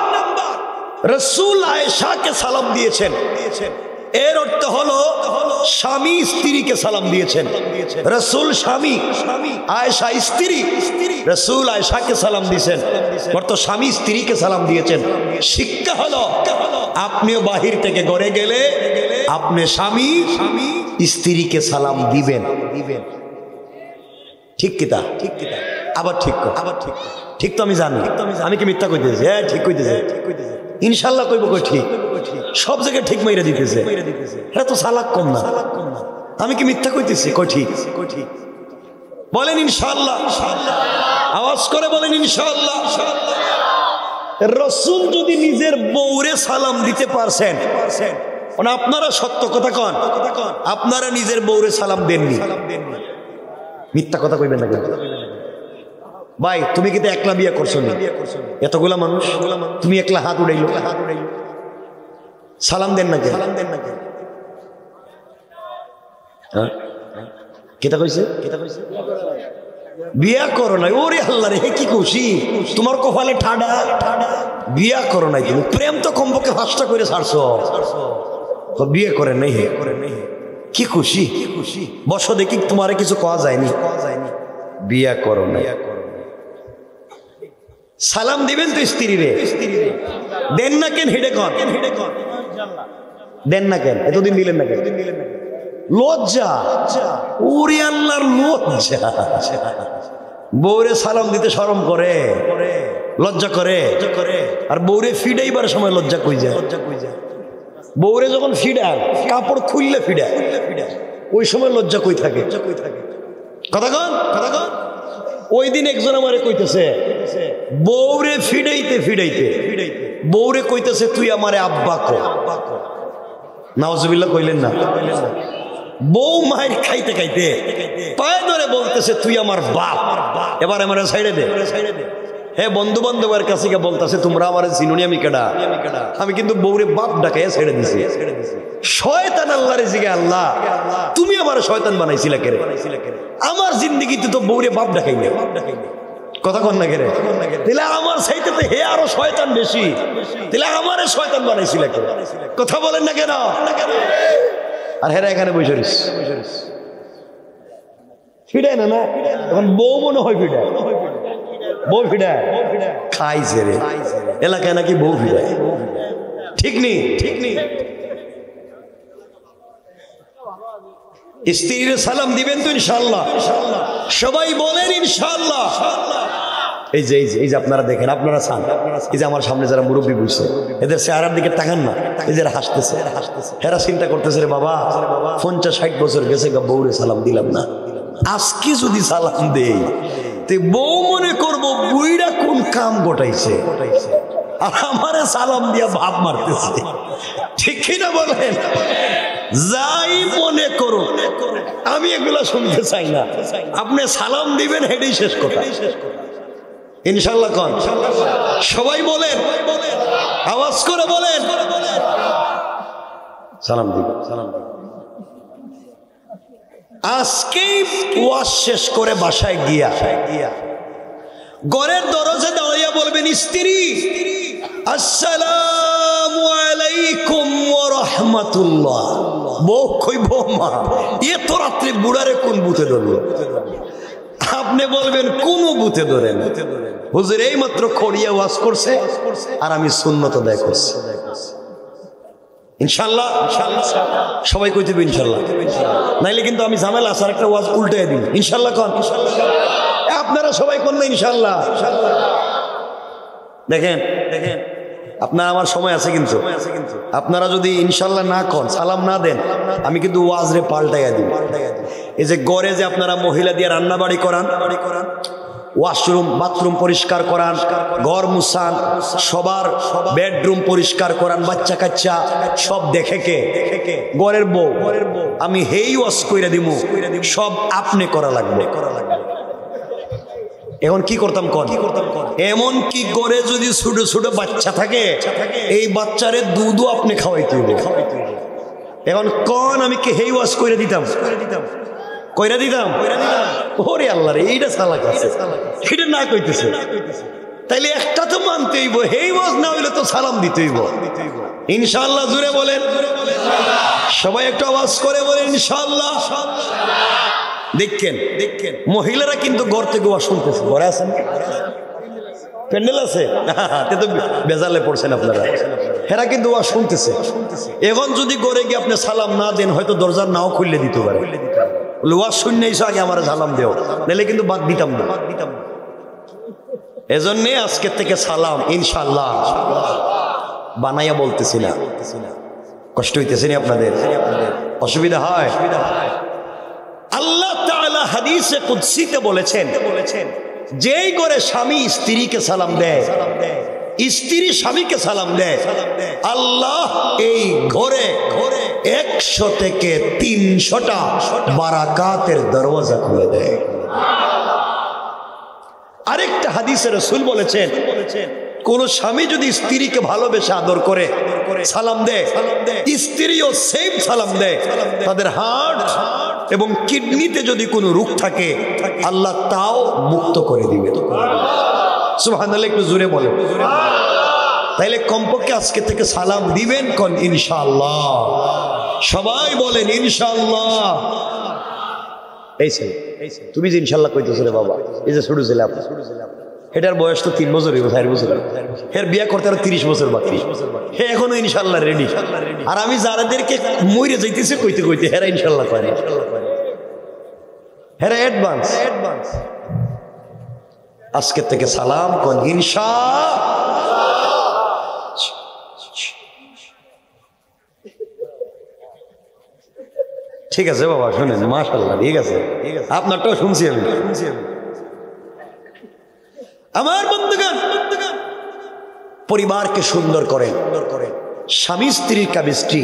রাসূল আয়েশাকে সালাম দিয়েছেন, এর অর্থ হলো স্বামী স্ত্রীকে সালাম দিয়েছেন। রাসূল স্বামী, আয়েশা স্ত্রী, রাসূল আয়েশাকে সালাম দিয়েছেন, অর্থ স্বামী স্ত্রীকে সালাম দিয়েছেন। শিক্ষা হলো আপনিও বাহির থেকে ঘরে গেলে আপনি স্বামী স্ত্রীকে সালাম দিবেন। ঠিক কিতা ঠিক কিতা আবার ঠিক আবার ঠিক ঠিক তো আমি জানি আমি কি মিথ্যা কইতেছি? হ্যাঁ ঠিক কইতেছে ইনশাল্লাহ কইব কই ঠিক সব জায়গায় ঠিক মাইরা দিতেছে এটা তো সালাক কম না আমি কি মিথ্যা কইতেছি? কই ঠিক বলেন ইনশাআল্লাহ আওয়াজ করে বলেন ইনশাআল্লাহ রাসূল যদি নিজের বউরে সালাম দিতে পারছেন মানে আপনারা সত্য কথা কন আপনারা নিজের বউরে সালাম দেননি মিথ্যা কথা কইবেন না ভাই তুমি কিন্তু একলা বিয়ে করছো না এতগুলা মানুষ তুমি একলা হাত উড়াইলো সালাম দেন না হ্যাঁ কেটা কইছে বিয়া করো নাই ওরে আল্লাহ রে কি খুশি তোমার কপালে ঠাডা বিয়া করো নাই তুমি প্রেম তো কমপক্ষে 5টা করে ছাড়ছো বিয়ে করে নাই কি খুশি বসো দেখি তোমারে কিছু কোয়া যায়নি বিয়া করো নাই সালাম দিবেন তো স্ত্রী রে দেন না কেন হেডে কন দেন না কেন এতদিন দিলেন না কেন লজ্জা ওরে আল্লাহর লজ্জা বউরে সালাম দিতে শরম করে লজ্জা করে আর বউরে ফিডাইবার সময় লজ্জা কই যায় বউরে যখন ফিডায় কাপড় খুললে ফিডায় ওই সময় লজ্জা কই থাকে কথা কন ওই দিন একজন আমারে কইতেছে বউরে ফিডাইতে বউরে কইতেছে তুই আমারে আব্বা কো নাউজুবিল্লাহ কইলেন না বউ মায়ের খাইতে পায়ে ধরে বলতেছে তুই আমার বাপ এবার আমার সাইডে দে হে বন্ধু বান্ধবের কাছে গিয়ে বলতেছে তোমরা আমার চিনুনি আমি কেডা আমি কিন্তু বউরে বাপ ডাকাইয়া ছেড়ে দিছি শয়তান আল্লাহরে জিগে আল্লাহ তুমি আমার শয়তান বানাইছিলা কেরে আমার জিন্দেগিতে তো বউরে বাপ ডাকাই না কথা কন না কেরে তাহলে আমার চাইতে তো হে আরো শয়তান বেশি তাহলে আমারে শয়তান বানাইছিলা কেরে কথা বলেন না কেন আর হেরা এখানে বসে রইস ফিডায় না তখন বউ মনে হয় ফিডায় বউ ফিডায় খাইছে রে এলাকায় নাকি বউ ফিডায় ঠিক নেই স্ত্রীর সালাম দিবেন তো ইনশাআল্লাহ সবাই বলেন ইনশাআল্লাহ এই যে আপনারা দেখেন আপনারা চান এই যে আমার সামনে যারা মুরব্বী বসছে এদের চেহারার দিকে তাকান না এদের হাসতেছে এরা চিন্তা করতেছে রে বাবা 50-60 বছর গেছে বউরে সালাম দিলাম না আজকে যদি সালাম দেই তো বউ মনে করবো বুইড়া কোন কাম গোটাইছে আর আমারে সালাম দিয়া ভাব মারতেছে ঠিক কিনা বলেন যাই মনে করো আমি এগুলা শুনতে চাই না আপনি সালাম দিবেন হেডেই শেষ কথা ইনশাআল্লাহ কোন সবাই বলেন আওয়াজ করে বলেন সালাম দিবেন আজকেই ওয়াজ শেষ করে বাসায় গিয়া ঘরের দরজা দাঁড়িয়ে বলবেন স্ত্রী আসসালামু আলাইকুম ওয়া রাহমাতুল্লাহ বউ কইব মা এত রাত্রে বুড়ারে কোন বুতে ধরলো আপনি বলবেন কোন বুতে ধরেন হুজুর এই মাত্র খড়িয়া ওয়াজ করছে আর আমি সুন্নত আদায় করছি ইনশাআল্লাহ সবাই কইতে হবে ইনশাআল্লাহ নাইলে কিন্তু আমি ঝামেলা আসার একটা ওয়াজ উল্টে দিই ইনশাআল্লাহ কোন আপনারা সবাই কোন না ইনশাআল্লাহ দেখেন আপনার আমার সময় আছে কিন্তু আপনারা যদি ইনশাআল্লাহ না কোন সালাম না দেন আমি কিন্তু ওয়াজ রে পাল্টাইয়া দিই এই যে গড়ে যে আপনারা মহিলা দিয়ে রান্না বাড়ি করান ওয়াশরুম বাথরুম পরিষ্কার করান ঘর মুছান সবার বেডরুম পরিষ্কার করান বাচ্চা কাচ্চা সব দেখে কে ঘরের বউ আমি হেই ওয়াশ কইরা দিমু সব আপনি করা লাগবে এখন কি করতাম কোন এমন কি করে যদি ছোট ছোট বাচ্চা থাকে এই বাচ্চারে দুধও আপনি খাওয়াইতে হবে এখন কোন আমি কি হেই ওয়াশ কইরা দিতাম কইরা দিতাম ওরে আল্লাহ রে এইটা সালাক আছে এটা না কইতেছে তাইলে একটা তো মানতে হইব হেই ওয়াজ না হইলে তো সালাম দিতে হইব ইনশাআল্লাহ জুড়ে বলেন সবাই একটু আওয়াজ করে বলেন ইনশাআল্লাহ দেখেন মহিলারা কিন্তু ঘর থেকে ওয়াজ শুনতেছে ঘরে আছেন প্যান্ডেল আছে তো বেজালে পড়ছেন আপনারা। হেরা কিন্তু ওয়া শুনতেছে। এখন যদি গড়ে গিয়ে আপনি সালাম না দেন হয়তো দরজার নাও খুললে দিতে পারে। ওয়া শূন্য এসে আগে আমার সালাম দেও, নাহলে কিন্তু বাদ দিতাম না। এজন্যে আজকের থেকে সালাম ইনশাআল্লাহ বানাইয়া বলতেছি না। কষ্ট হইতেছে না আপনাদের? অসুবিধা হয়? আল্লাহ তাআলা হাদিসে কুদসিতে বলেছেন, যেই করে স্বামী স্ত্রীকে সালাম দেয়, স্ত্রী স্বামীকে সালাম দেয়, আল্লাহ এই ঘরে 100 থেকে 300টা বারাকাতের দরওয়াজা খুলে দেয়। আরেকটা হাদিসে রাসূল বলেছেন, কোন স্বামী যদি স্ত্রীকে ভালোবেসে আদর করে সালাম দেয়, স্ত্রীও সেম সালাম দেয়, তাদের হার্ট এবং কিডনিতে যদি কোনো রোগ থাকে আল্লাহ তাও মুক্ত করে দিবে। সুবহানাল্লাহ, একটু জোরে বলেন। তাইলে কমপক্ষে আজকে থেকে সালাম দিবেন কোন ইনশাআল্লাহ। সবাই বলেন ইনশাআল্লাহ। এই ছেলে, তুমি যে ইনশাআল্লাহ কইতেছো রে বাবা, এই যে ছোট ছেলে আপনি, এটার বয়স তো 3 বছর, 4 বছর, এর বিয়ে করতে আরো 30 বছর বাকি, হে এখনো ইনশাআল্লাহ রেডি। আর আমি যারাদেরকে মইরে যাইতেছে কইতে কইতে হেরা ইনশাআল্লাহ করে, হেরা অ্যাডভান্স। আজকে থেকে সালাম কোন ইনশাআল্লাহ। ঠিক আছে বাবা, শুনেন, মাশাআল্লাহ, ঠিক আছে, আপনারটাও শুনছি আমি। আমার বন্ধুগণ, পরিবারকে সুন্দর করেন, স্বামী স্ত্রীর কেমিস্ট্রি,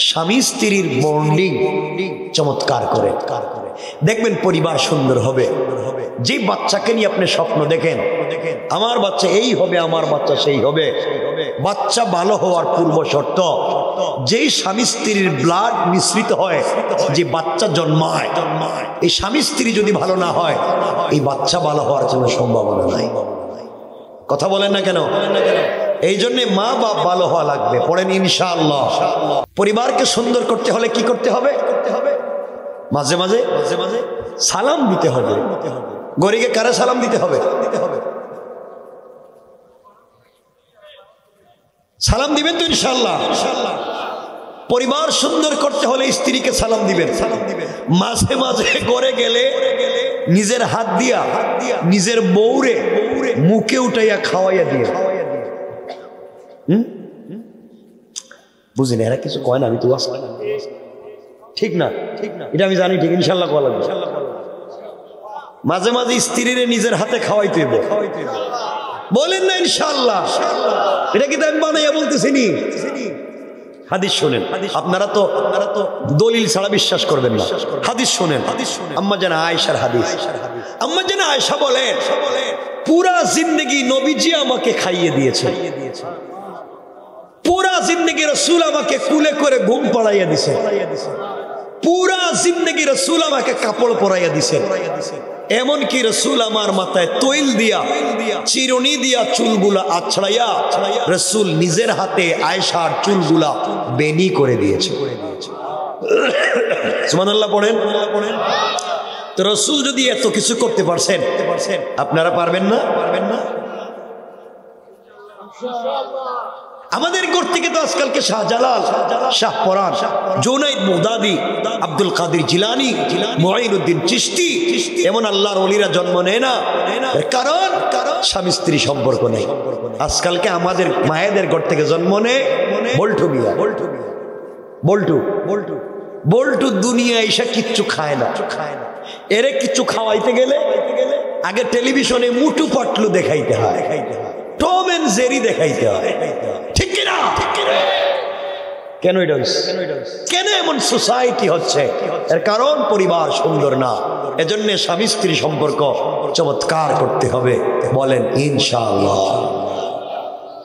স্বামী স্ত্রীর বন্ডিং চমৎকার করে দেখবেন পরিবার সুন্দর হবে। যে বাচ্চাকে নিয়ে আপনি স্বপ্ন দেখেন, আমার বাচ্চা এই হবে, আমার বাচ্চা সেই হবে, বাচ্চা ভালো হওয়ার পূর্ব শর্ত যেই স্বামী স্ত্রীর ব্লাড মিশ্রিত হয়, যে বাচ্চা জন্মায়, এই স্বামী স্ত্রী যদি ভালো না হয় এই বাচ্চা ভালো হওয়ার জন্য সম্ভাবনা নাই। কথা বলেন না কেন? এই জন্য মা বাপ ভালো হওয়া লাগবে। পড়েন ইনশাআল্লাহ। পরিবারকে সুন্দর করতে হলে কি করতে হবে? মাঝে মাঝে সালাম দিতে হবে। গরিকে কারে সালাম দিতে হবে? সালাম দিবেন তো ইনশাআল্লাহ। পরিবার সুন্দর করতে হলে স্ত্রীকে সালাম দিবেন। মাঝে মাঝে ঘরে গেলে নিজের হাত দিয়া নিজের বউরে মুখে উঠাইয়া খাওয়াইয়া দিয়ে। বুঝলেন? এরা কিছু কয় না, আমি তো ঠিক না, এটা আমি জানি, ঠিক ইনশাআল্লাহ কোয়া লাগবে। মাঝে মাঝে স্ত্রীরে নিজের হাতে খাওয়াইতে হবে, বলেন না ইনশাআল্লাহ। এটা কি আমি বানাইয়া বলতেছি নি? হাদিস শোনেন, আপনারা তো দলিল ছাড়া বিশ্বাস করবেন না। হাদিস শোনেন, আম্মা জান আয়েশার হাদিস। আম্মা জান আয়েশা বলেন, পুরা জিন্দেগি নবীজি আমাকে খাইয়ে দিয়েছে, পুরা জিন্দেগি রাসূল আমাকে কুলে করে ঘুম পাড়াইয়া দিছে, পুরা জিন্দেগি রাসূল আমাকে কাপড় পরাইয়া দিছে, এমনকি রাসূল আমার মাথায় তৈল দিয়া চিরুনি দিয়া চুলগুলা আছড়াইয়া রাসূল নিজের হাতে আয়েশার চুলগুলা বেনি করে দিয়েছে। সুবহানাল্লাহ পড়েন। তো রাসূল যদি এত কিছু করতে পারছেন, আপনারা পারবেন না? আমাদের ঘর থেকে তো আজকালকে শাহজালাল, শাহপরান, জুনাইদ মুগদাদি, আব্দুল কাদের জিলানী, মুঈনুদ্দিন চিশতি, এমন আল্লাহর ওলিরা জন্ম নেয় না। কারণ স্বামী স্ত্রী সম্পর্ক নেই। আজকালকে আমাদের মায়েদের ঘর থেকে জন্ম নেয় বল্টু মিয়া, বল্টু দুনিয়া এসে কিচ্ছু খায় না। এরে কিচ্ছু খাওয়াইতে গেলে আগে টেলিভিশনে মুটু পাটলু দেখাইতে হয়, টম এন্ড জেরি দেখাইতে হয়, ঠিক কিনা? কেন এটা কেন এমন সোসাইটি হচ্ছে? এর কারণ পরিবার সুন্দর না। এজন্য স্বামী স্ত্রী সম্পর্ক চমৎকার করতে হবে। বলেন ইনশাআল্লাহ।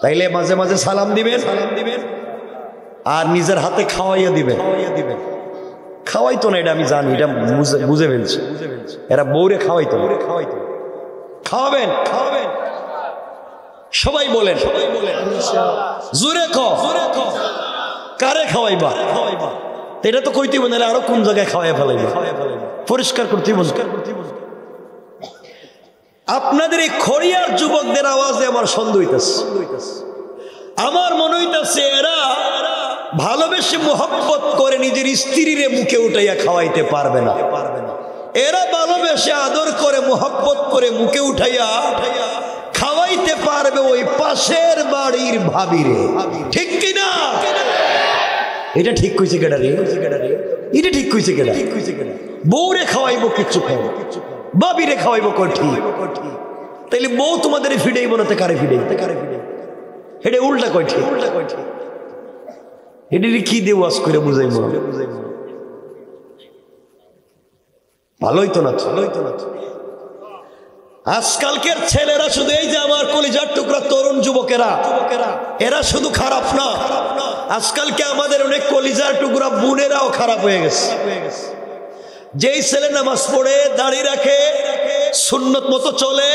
তাইলে মাঝে মাঝে সালাম দিবেন, আর নিজের হাতে খাওয়াইয়া দিবেন। খাওয়াইতো না, এটা আমি জানি, এটা বুঝে ফেলছি। এরা বউরে খাওয়াইতো, খাওয়াবেন। সবাই বলেন জোরে কারে খাওয়াইবা? এটা তো কইতে বলে আরো কোন জায়গায় খাওয়াই ফেলাইবা, পরিষ্কার করতে বল। আপনাদের এই খড়িয়ার যুবকদের আওয়াজে আমার সন্দেহ হইতেছে। আমার মনে হইতেছে এরা ভালোবেসে মোহব্বত করে নিজের স্ত্রীরে মুখে উঠাইয়া খাওয়াইতে পারবে না। এরা ভালোবেসে আদর করে মোহব্বত করে মুখে উঠাইয়া খাওয়াইতে পারবে ওই পাশের বাড়ির ভাবিরে। ঠিক কিনা? এটা ঠিক কইছে কেডা রে? এটা ঠিক কইছে কেডা? বউরে খাওয়াইবো কিচ্ছু খাওয়াবো, ভাবিরে খাওয়াইবো ঠিক। তাইলে বউ তোমাদের ফিডাইব না, কারে ফিডাই? এটা উল্টা কয় ঠিক। এটা কি দিয়ে ওয়াজ করে বুঝাইব? ভালোই তো না। আজকালকের ছেলেরা শুধু এই যে আমার কলিজার টুকরা তরুণ যুবকেরা, এরা শুধু খারাপ না, আজকালকে আমাদের অনেক কলিজার টুকরা বোনেরাও খারাপ হয়ে গেছে। যেই ছেলে নামাজ পড়ে দাঁড়িয়ে রাখে সুন্নত মতো চলে,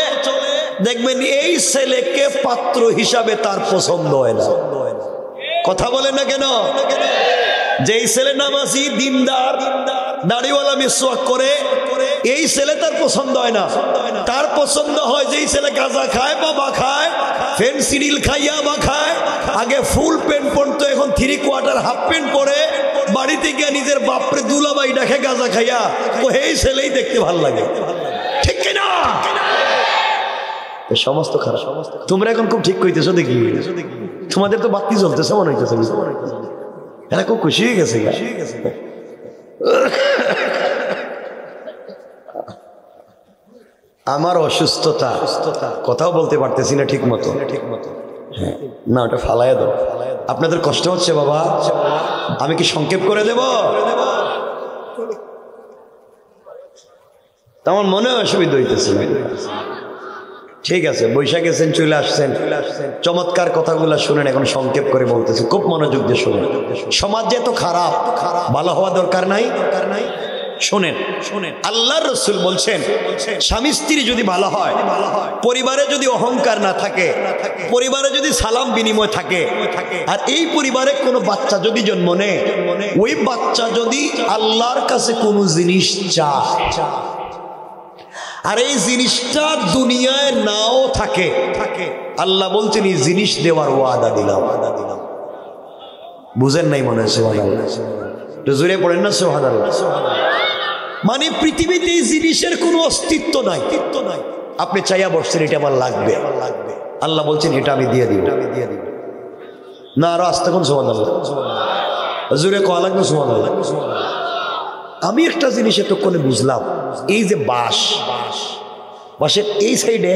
দেখবেন এই ছেলেকে পাত্র হিসাবে তার পছন্দ হয় না। কথা বলে না কেন? যেই ছেলে নামাজি দিনদার দাড়িওয়ালা মিসওয়াক করে, এই ছেলে তার পছন্দ হয় না। তার পছন্দ হয় যেই ছেলে গাঁজা খায়, বাবা খায়, ফেন্সিডিল খাইয়া বা খায়, আগে ফুল প্যান্ট পরতো, এখন 3/4 হাফ প্যান্ট পরে বাড়িতে গিয়ে নিজের বাপরে দুলাবাই ডাকে গাঁজা খাইয়া, ও এই ছেলেই দেখতে ভাল লাগে। ঠিক কিনা? সমস্ত খারাপ। তোমরা এখন খুব ঠিক কইতেছো দেখি, তোমাদের তো বাতি জ্বলতেছে মনে হইতেছে, এরা খুব খুশি হয়ে গেছে। আমার অসুস্থতা, কথাও বলতে পারতেছি না ঠিক মতো। না, ওটা ফালাইয়া দাও। আপনাদের কষ্ট হচ্ছে বাবা? আমি কি সংক্ষেপ করে দেব? আমার মনে অসুবিধা হইতেছে। ঠিক আছে, বৈশাখ গেছেন, চলে আসছেন, চমৎকার কথাগুলো শুনেন। এখন সংক্ষেপ করে বলতেছি, খুব মনোযোগ দিয়ে শুনেন। সমাজ যে এত খারাপ, ভালো হওয়া দরকার নাই। শোনেন, আল্লাহর রাসূল বলছেন, স্বামী স্ত্রী যদি ভালো হয়, পরিবারে যদি অহংকার না থাকে, পরিবারে যদি সালাম বিনিময় থাকে, আর এই পরিবারে কোনো বাচ্চা যদি জন্ম নেয়, ওই বাচ্চা যদি আল্লাহর কাছে কোনো জিনিস চায়, আর এই জিনিসটা দুনিয়ায় নাও থাকে, আল্লাহ বলছেন এই জিনিস দেওয়ার ওয়াদা দিলাম। বুঝেন নাই মনে হয়? জোরে পড়েন না সুবহানাল্লাহ। মানে পৃথিবীতে এই জিনিসের কোনো অস্তিত্ব নাই। আপনি চাইয়া বসছেন এটা আমার লাগবে, আল্লাহ বলছেন এটা আমি দিয়ে দিব। না আরো আসতে কোন সুবহানাল্লাহ, জোরে কওয়া লাগবে সুবহানাল্লাহ। আমি একটা জিনিস এতক্ষণে বুঝলাম, এই যে বাঁশের এই সাইডে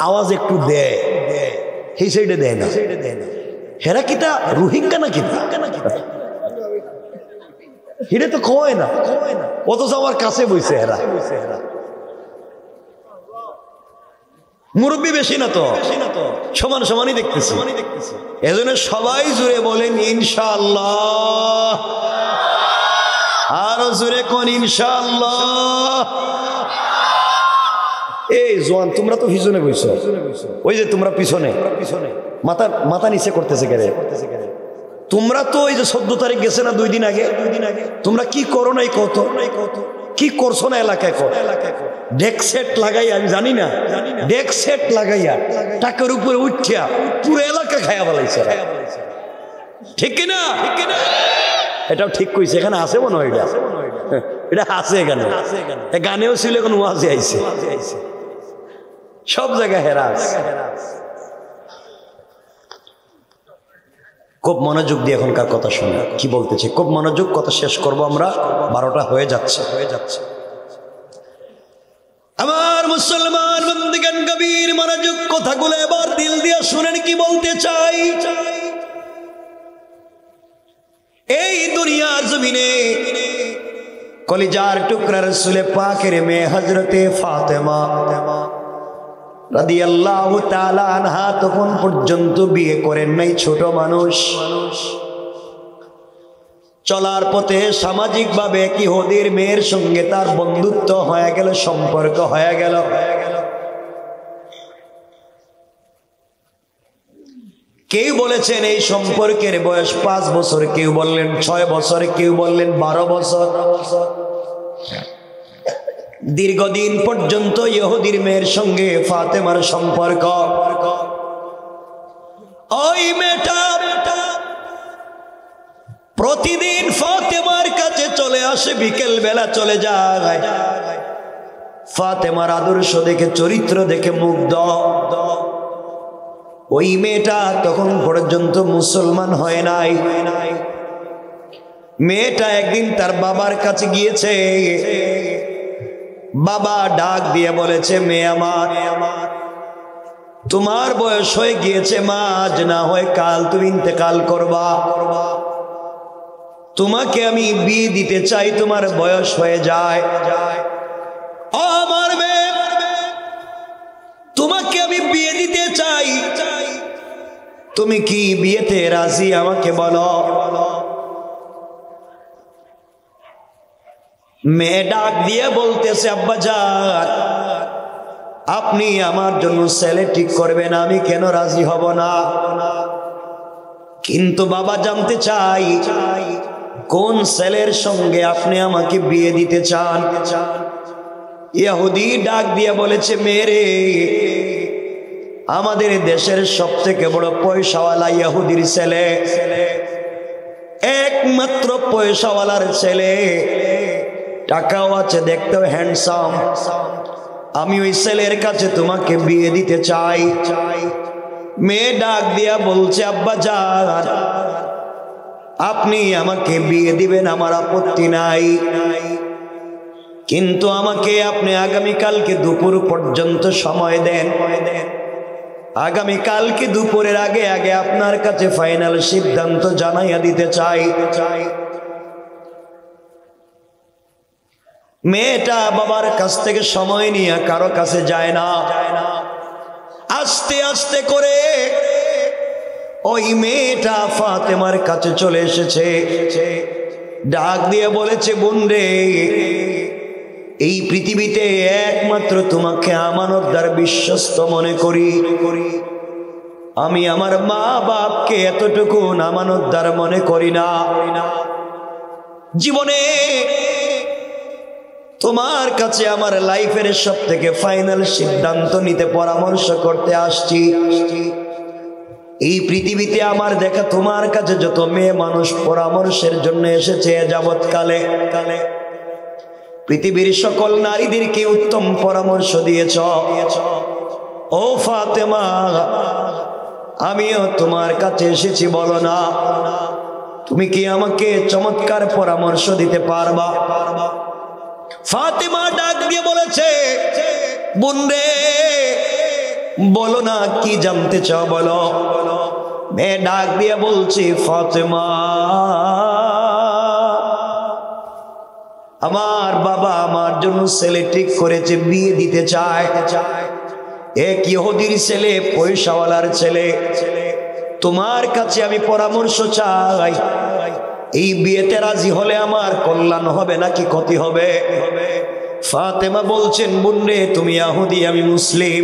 আওয়াজ একটু দেয়, এই সাইডে দেয় না। হেরা কিটা রোহিঙ্গা নাকি? হিরে তো খোয় না, অথচ আমার কাছে বইছে হেরা। মুরব্বী বেশি না তো, সমান সমানই দেখতেছি। এজন্য সবাই জুড়ে বলেন ইনশাআল্লাহ। আরো জোরে কোন ইনশাআল্লাহ। এই জোয়ান, তোমরা তো পিছনে বইছো, ওই যে তোমরা পিছনে মাথা নিচে করতেছে কেন? তোমরা তো ওই যে 14 তারিখ গেছে না, 2 দিন আগে, তোমরা কি করো নাই? কত কি করছো না এলাকায়? ডেক সেট লাগাই, আমি জানি না, ডেক সেট লাগাইয়া টাকার উপরে উঠিয়া পুরো এলাকা খাইয়া বলাইছে। ঠিক কিনা? এটাও ঠিক কইছে। এখানে আছে মনে হয়, এটা আছে এখানে, গানেও ছিল, এখন ওয়াজে আইছে, সব জায়গায় হেরা আছে। খুব মনোযোগ দিয়ে এখনকার কথা শুনে কি বলতেছে, খুব মনোযোগ, কথা শেষ করব আমরা, 12টা হয়ে যাচ্ছে। আমার মুসলমান বন্ধুগণ, গভীর মনোযোগ, কথাগুলো এবার দিল দিয়ে শুনেন কি বলতে চাই। এই দুনিয়ার জমিনে কলিজার টুকরা রাসূল পাকের মেয়ে হযরতে ফাতেমা রাদিয়াল্লাহু তাআলা আনহা তখন পর্যন্ত বিয়ে করেন নাই, ছোট মানুষ। চলার পথে সামাজিকভাবে এক ইহুদির মেয়ের সঙ্গে তার বন্ধুত্ব হয়ে গেল, সম্পর্ক হয়ে গেল। কেউ বলেছেন এই সম্পর্কের বয়স 5 বছর, কেউ বললেন 6 বছর, কেউ বললেন 12 বছর। দীর্ঘদিন পর্যন্ত ইহুদির মেয়ের সঙ্গে ফাতেমার সম্পর্ক। ওই মেয়েটা প্রতিদিন ফাতেমার কাছে চলে আসে, বিকেল বেলা চলে যায়। ফাতেমার আদর্শ দেখে, চরিত্র দেখে মুগ্ধ। ওই মেয়েটা তখন পর্যন্ত মুসলমান হয় নাই। মেয়েটা একদিন তার বাবার কাছে গিয়েছে। বাবা ডাক দিয়ে বলেছে, মেয়ে আমার, তোমার বয়স হয়ে গিয়েছে মা, আজ না হয় কাল তুমি ইন্তেকাল করবা। তোমাকে আমি বিয়ে দিতে চাই, তোমার বয়স হয়ে যায়। আমার মেয়ে, তোমাকে আমি বিয়ে দিতে চাই, তুমি কি বিয়েতে রাজি? আমাকে বলো। মেয়ে ডাক দিয়ে বলতেছে, আব্বা যান, আপনি আমার জন্য ছেলে ঠিক করবেন, আমি কেন রাজি হব না। কিন্তু বাবা জানতে চাই, কোন ছেলের সঙ্গে আপনি আমাকে বিয়ে দিতে চান? ইহুদি ডাক দিয়ে বলেছে, মেরে, আমাদের দেশের সবথেকে বড় পয়সাওয়ালা ইহুদির ছেলে, একমাত্র পয়সাওয়ালার ছেলে, টাকাও আছে, দেখতেও হ্যান্ডসাম। আমি ওই ছেলের কাছে তোমাকে বিয়ে দিতে চাই। মেয়ে ডাক দিয়া বলছে, আব্বা যান, আপনি আমাকে বিয়ে দিবেন, আমার আপত্তি নাই, কিন্তু আমাকে আপনি আগামীকালকে দুপুর পর্যন্ত সময় দেন। আগামীকালকে দুপুরের আগে আগে আপনার কাছে ফাইনাল সিদ্ধান্ত জানাইয়া দিতে চাই। মেয়েটা বাবার কাছ থেকে সময় নিয়ে কারো কাছে যায় না। আস্তে আস্তে করে ওই মেয়েটা ফাতেমার কাছে চলে এসেছে। ডাক দিয়ে বলেছে, বোন রে, এই পৃথিবীতে একমাত্র তোমাকে আমানতদার বিশ্বস্ত মনে করি। আমি আমার মা বাপকে এতটুকু আমানতদার মনে করি না। জীবনে তোমার কাছে আমার লাইফের সব থেকে ফাইনাল সিদ্ধান্ত নিতে পরামর্শ করতে আসছি। এই পৃথিবীতে আমার দেখা তোমার কাছে যত মেয়ে মানুষ পরামর্শের জন্য এসেছে যাবৎকালে, পৃথিবীর সকল নারীদেরকে উত্তম পরামর্শ দিয়েছ। ও ফাতেমা, আমিও তোমার কাছে এসেছি, বলো না, তুমি কি আমাকে চমৎকার পরামর্শ দিতে পারবা? ফাতেমা ডাক দিয়ে বলেছে, বোন রে, বলো না, কি জানতে চাও বলো। মেয়ে ডাক দিয়ে বলছি, ফাতেমা, আমার বাবা আমার জন্য ছেলে ঠিক করেছে, বিয়ে দিতে চায়। এক ইহুদির ছেলে, পয়সাওয়ালার ছেলে। তোমার কাছে আমি পরামর্শ চাই, এই বিয়েতে রাজি হলে আমার কল্যাণ হবে নাকি ক্ষতি হবে? ফাতেমা বলছেন, বোন রে, তুমি ইহুদি, আমি মুসলিম,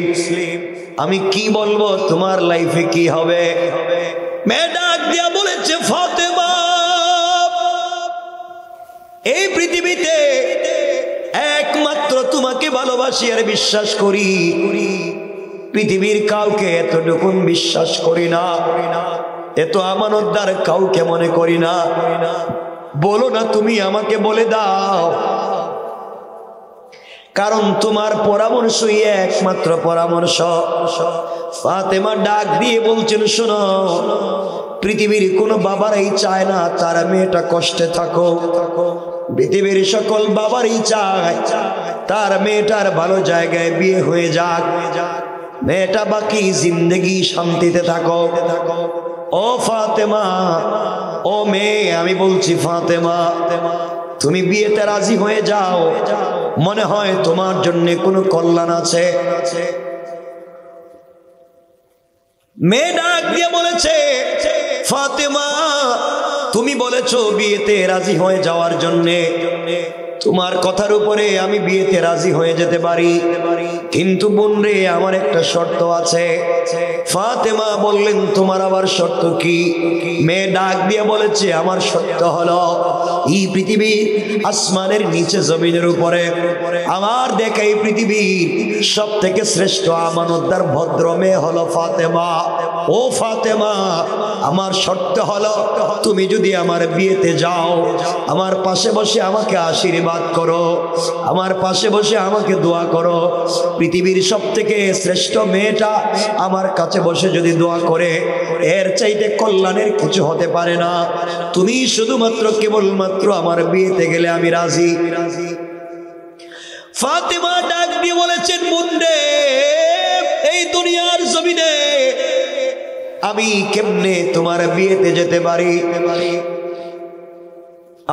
আমি কি বলবো, তোমার লাইফে কি হবে? মেয়ে ডাক দিয়া বলেছে, ফাতেমা, এই পৃথিবীতে একমাত্র তোমাকে ভালোবাসি আর বিশ্বাস করি, পৃথিবীর কাউকে এতটুকুন বিশ্বাস করি না, এত আমানতদার কাউকে মনে করি না। বলো না, তুমি আমাকে বলে দাও, কারণ তোমার পরামর্শই একমাত্র পরামর্শ। ফাতেমা ডাক দিয়ে বলছেন, শোনো, পৃথিবীর কোনো বাবারাই চায় না তার মেয়েটা কষ্টে থাকো। পৃথিবীর সকল বাবারই চায় তার মেয়েটার ভালো জায়গায় বিয়ে হয়ে যাক, মেয়েটা বাকি জিন্দেগি শান্তিতে থাকো। ও ফাতেমা, ও মেয়ে, আমি বলছি ফাতেমা, তুমি বিয়েতে রাজি হয়ে যাও, মনে হয় তোমার জন্য কোনো কল্যাণ আছে। মেয়ে ডাক দিয়ে বলেছে, ফাতেমা, তুমি বলেছো বিয়েতে রাজি হয়ে যাওয়ার জন্যে, তোমার কথার উপরে আমি বিয়েতে রাজি হয়ে যেতে পারি, কিন্তু বোন রে আমার একটা শর্ত আছে। ফাতেমা বললেন তোমার আবার শর্ত কি? মেয়ে ডাক দিয়ে বলেছে আমার শর্ত হলো এই পৃথিবীর আসমানের নিচে জমিনের উপরে আমার দেখা এই পৃথিবীর সব থেকে শ্রেষ্ঠ আমানতদার ভদ্র মেয়ে হলো ফাতেমা। ও ফাতেমা, আমার শর্ত হলো তুমি যদি আমার বিয়েতে যাও, আমার পাশে বসে আমাকে আশীর্বাদ করো, আমার পাশে বসে আমাকে দোয়া করো। পৃথিবীর সব থেকে শ্রেষ্ঠ মেয়েটা আমার কাছে বসে যদি দোয়া করে, এর চাইতে কল্যাণের কিছু হতে পারে না। তুমি শুধুমাত্র কেবলমাত্র আমার বিয়েতে গেলে আমি রাজি। ফাতেমা ডাক দিয়ে বলেছেন বোনরে, এই দুনিয়ার জমিনে আমি কেমনে তোমার বিয়েতে যেতে পারি?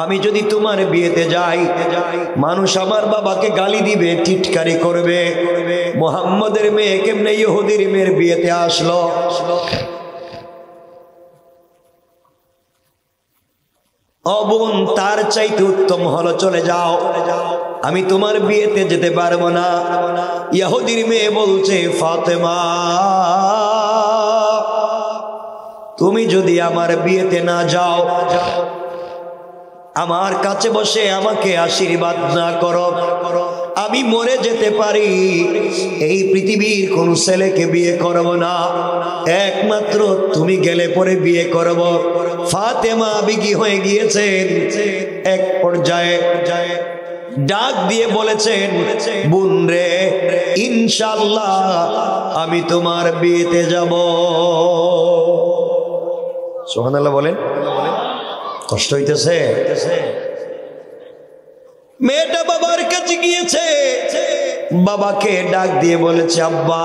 আমি যদি তোমার বিয়েতে যাই, মানুষ আমার বাবাকে গালি দিবে, টিটকারি করবে। মুহাম্মদের মেয়ে কেমনে ইহুদির মেয়ের বিয়েতে আসলো? ও বোন, তার চাইতে উত্তম হলো চলে যাও, আমি তোমার বিয়েতে যেতে পারবো না। ইহুদির মেয়ে বলছে ফাতেমা, তুমি যদি আমার বিয়েতে না যাও, আমার কাছে বসে আমাকে আশীর্বাদ না করো, আমি মরে যেতে পারি। এই পৃথিবীর কোন ছেলেকে বিয়ে করব না, একমাত্র তুমি গেলে পরে বিয়ে করব। ফাতেমা বিগি হয়ে গিয়েছেন। এক পর্যায়ে ডাক দিয়ে বলেছেন বোন রে, ইনশাআল্লাহ আমি তোমার বিয়েতে যাব। সুবহানাল্লাহ বলেন। কষ্ট হইতেছে? মেয়েটা বাবার কাছে গিয়েছে, বাবাকে ডাক দিয়ে বলেছে আব্বা,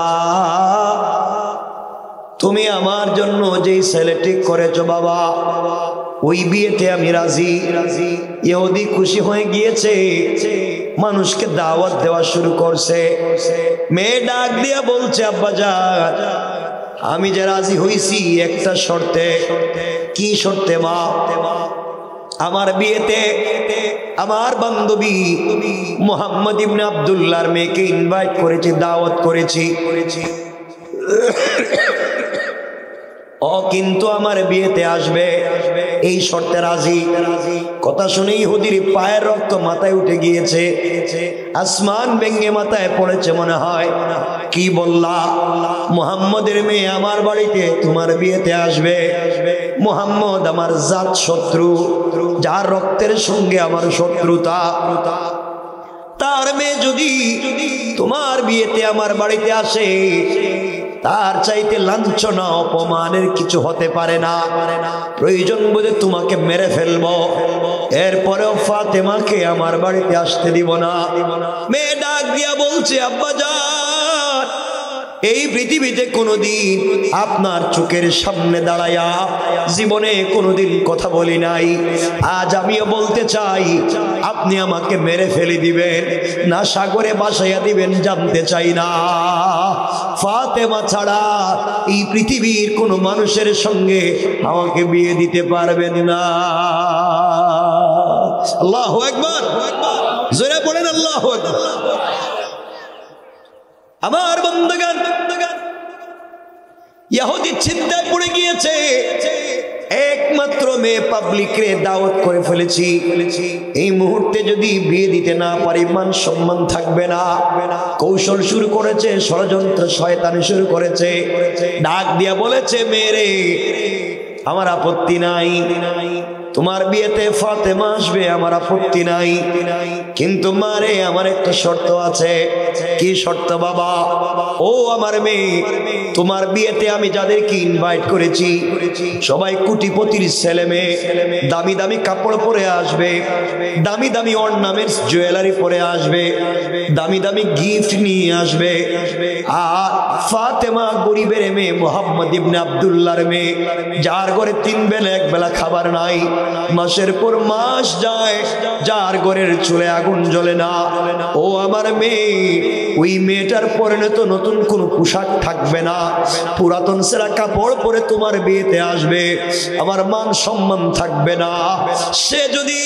তুমি আমার জন্য যেই ছেলে ঠিক করেছো বাবা, ওই বিয়েতে আমি রাজি। ইহুদি খুশি হয়ে গিয়েছে, মানুষকে দাওয়াত দেওয়া শুরু করছে। মেয়ে ডাক দিয়ে বলছে আব্বা জান, আমি যে রাজি হইছি একটা শর্তে। কি শর্তে মা? আমার বিয়েতে আমার বান্ধবী মুহাম্মদ ইবনে আব্দুল্লাহর মেয়েকে ইনভাইট করেছি, দাওয়াত করেছি। ও কিন্তু আমার বিয়েতে আসবে, এই শর্তে রাজি। কথা শুনে ইহুদির পায়ের রক্ত মাথায় উঠে গিয়েছে, আসমান ভেঙে মাথায় পড়েছে মনে হয়। কি বললা? মুহাম্মদের মেয়ে আমার বাড়িতে তোমার বিয়েতে আসবে। মুহাম্মদ আমার জাত শত্রু, যার রক্তের সঙ্গে আমার শত্রুতা, তার মেয়ে যদি তোমার বিয়েতে আমার বাড়িতে আসে, তার চাইতে লাঞ্ছনা অপমানের কিছু হতে পারে না। প্রয়োজন বুঝে তোমাকে মেরে ফেলবো, এরপরেও ফাতেমাকে আমার বাড়িতে আসতে দিব না। মেয়ে ডাক দিয়া বলছে আব্বা জান, এই পৃথিবীতে কোনোদিন আপনার চোখের সামনে দাঁড়ায়া জীবনে কোনোদিন কথা বলি নাই। আজ আমিও বলতে চাই, আপনি আমাকে মেরে ফেলে দিবেন না সাগরে ভাসাইয়া দিবেন জানতে চাই না। ফাতেমা ছাড়া এই পৃথিবীর কোনো মানুষের সঙ্গে আমাকে বিয়ে দিতে পারবেন না। আল্লাহু আকবার, জোরে পড়েন আল্লাহু আকবার। আমার বন্ধুগণ, ইহুদি চিন্তায় পড়ে গিয়েছে, একমাত্র মেয়ে পাবলিকরে দাওয়াত করে ফেলেছি, এই মুহূর্তে যদি বিয়ে দিতে না পারি মান সম্মান থাকবে না। কৌশল শুরু করেছে, ষড়যন্ত্র শয়তানি শুরু করেছে। ডাক দিয়া বলেছে মেরে, আমার আপত্তি নাই, তোমার বিয়েতে ফাতেমা আসবে, আমার আপত্তি নাই, কিন্তু মারে আমার একটা শর্ত আছে। কি শর্ত বাবা? ও আমার মেয়ে, তোমার বিয়েতে আমি যাদেরকে ইনভাইট করেছি সবাই কোটিপতির ছেলে মেয়ে, দামি দামি কাপড় পরে আসবে, দামি দামি অর্নামেন্টস জুয়েলারি পরে আসবে, দামি দামি গিফট নিয়ে আসবে। আর ফাতেমা গরিবের মেয়ে, মুহাম্মদ ইবনে আব্দুল্লাহর মেয়ে, যার ঘরে 3 বেলা 1 বেলা খাবার নাই, মাসের পর মাস যায়, যার ঘরের চুলে আগুন জ্বলে না। ও আমার মেয়ে, ওই মেয়েটার পরিণত নতুন কোনো পোশাক থাকবে না, পুরাতন সেরা কাপড় পরে তোমার বিয়েতে আসবে, আমার মান সম্মান থাকবে না। সে যদি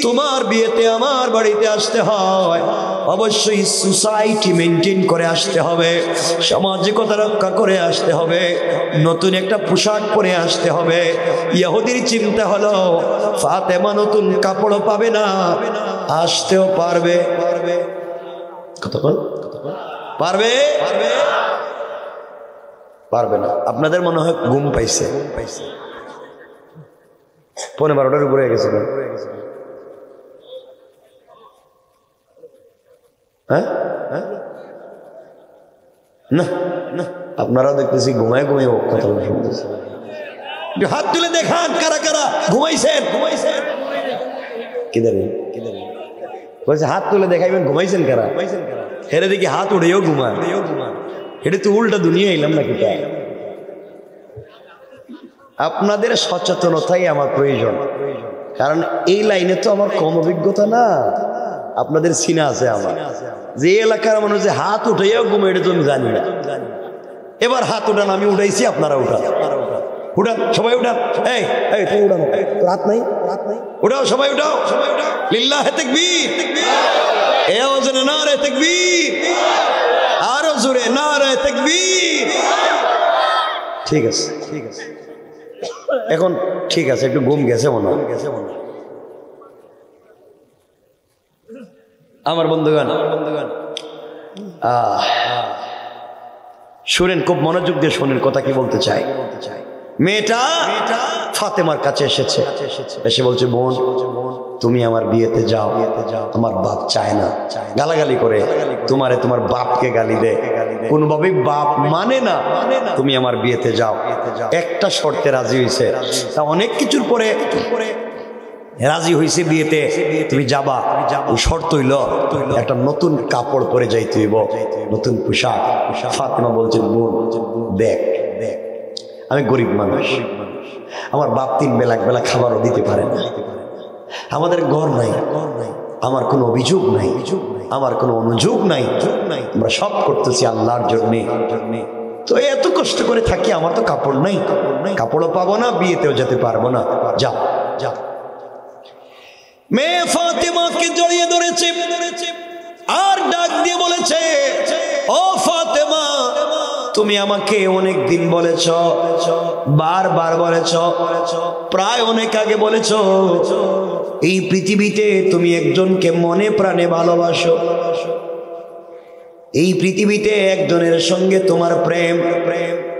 তোমার বিয়েতে আমার বাড়িতে আসতে হয় অবশ্যই সোসাইটি মেনটেন করে আসতে হবে, সামাজিকতা রক্ষা করে আসতে হবে, নতুন একটা পোশাক পরে আসতে হবে। ইহুদির চিন্তা হলো ফাতেমা নতুন কাপড় পাবে না, আসতেও পারবে পারবে পারবে না। আপনাদের মনে হয় ঘুম পাইছে, 12:15 উপরে গেছে। হ্যাঁ না না, আপনারাও দেখতেছি ঘুমায় ঘুমিয়ে কথা শুনতেছে। হাত তুলে দেখান কারা কারা ঘুমাইছেন। কিদারে বলছে হাত তুলে দেখাইবেন ঘুমাইছেন কারা। হেরে দেখি হাত উড়েও ঘুমান, এটা তো উল্টা দুনিয়া এলাম না কিটা। আপনাদের সচেতনতাই আমার প্রয়োজন, কারণ এই লাইনে তো আমার কম অভিজ্ঞতা না। আপনাদের সিনা আছে আমার, যে এলাকার মানুষ যে হাত উঠাইও ঘুমে এটা তো আমি জানি না। এবার হাত উঠান, আমি উঠাইছি, আপনারা উঠান, উঠান সবাই উঠান। এই এই তুমি উঠানো, রাত নাই উঠাও, সবাই উঠাও, লিল্লাহে তাকবীর, এ আওয়াজে নারে তাকবীর, আরো জোরে নারে তাকবীর। ঠিক আছে ঠিক আছে, এখন ঠিক আছে, একটু ঘুম গেছে মনে হয়। আমার বন্ধুগণ শুনেন, খুব মনোযোগ দিয়ে শোনেন কথা কি বলতে চাই। মেয়েটা ফাতেমার কাছে এসেছে, এসে বলছে বোন তুমি আমার বিয়েতে যাও, আমার বাপ চায় না, গালাগালি করে তোমারে, তোমার বাপকে গালি দে, কোনোভাবেই বাপ মানে না, তুমি আমার বিয়েতে যাও। একটা শর্তে রাজি হয়েছে, তা অনেক কিছুর পরে রাজি হয়েছে বিয়েতে, তুমি যাবা। শর্ত হইল একটা নতুন কাপড় পরে যাইতে হইব, নতুন পোশাক। ফাতেমা বলছেন বোন দেখ দেখ, আমি গরিব মানুষ, আমার বাপ 3 বেলা 1 বেলা খাবারও দিতে পারে না, আমাদের ঘর নাই, আমার কোনো অভিযোগ নাই, আমার কোনো অনুযোগ নাই, আমরা সব করতেছি আল্লাহর জন্য। তো এত কষ্ট করে থাকি, আমার তো কাপড় নাই, কাপড়ও পাবো না, বিয়েতেও যেতে পারবো না, যাও যাও। মেয়ে ফাতেমাকে জড়িয়ে ধরেছে আর ডাক দিয়ে বলেছে ও ফাতেমা, তুমি আমাকে অনেক দিন বলেছ, বারবার বলেছ, প্রায় অনেক আগে বলেছ এই পৃথিবীতে তুমি একজনকে মনে প্রাণে ভালোবাসো, এই পৃথিবীতে একজনের সঙ্গে তোমার প্রেম,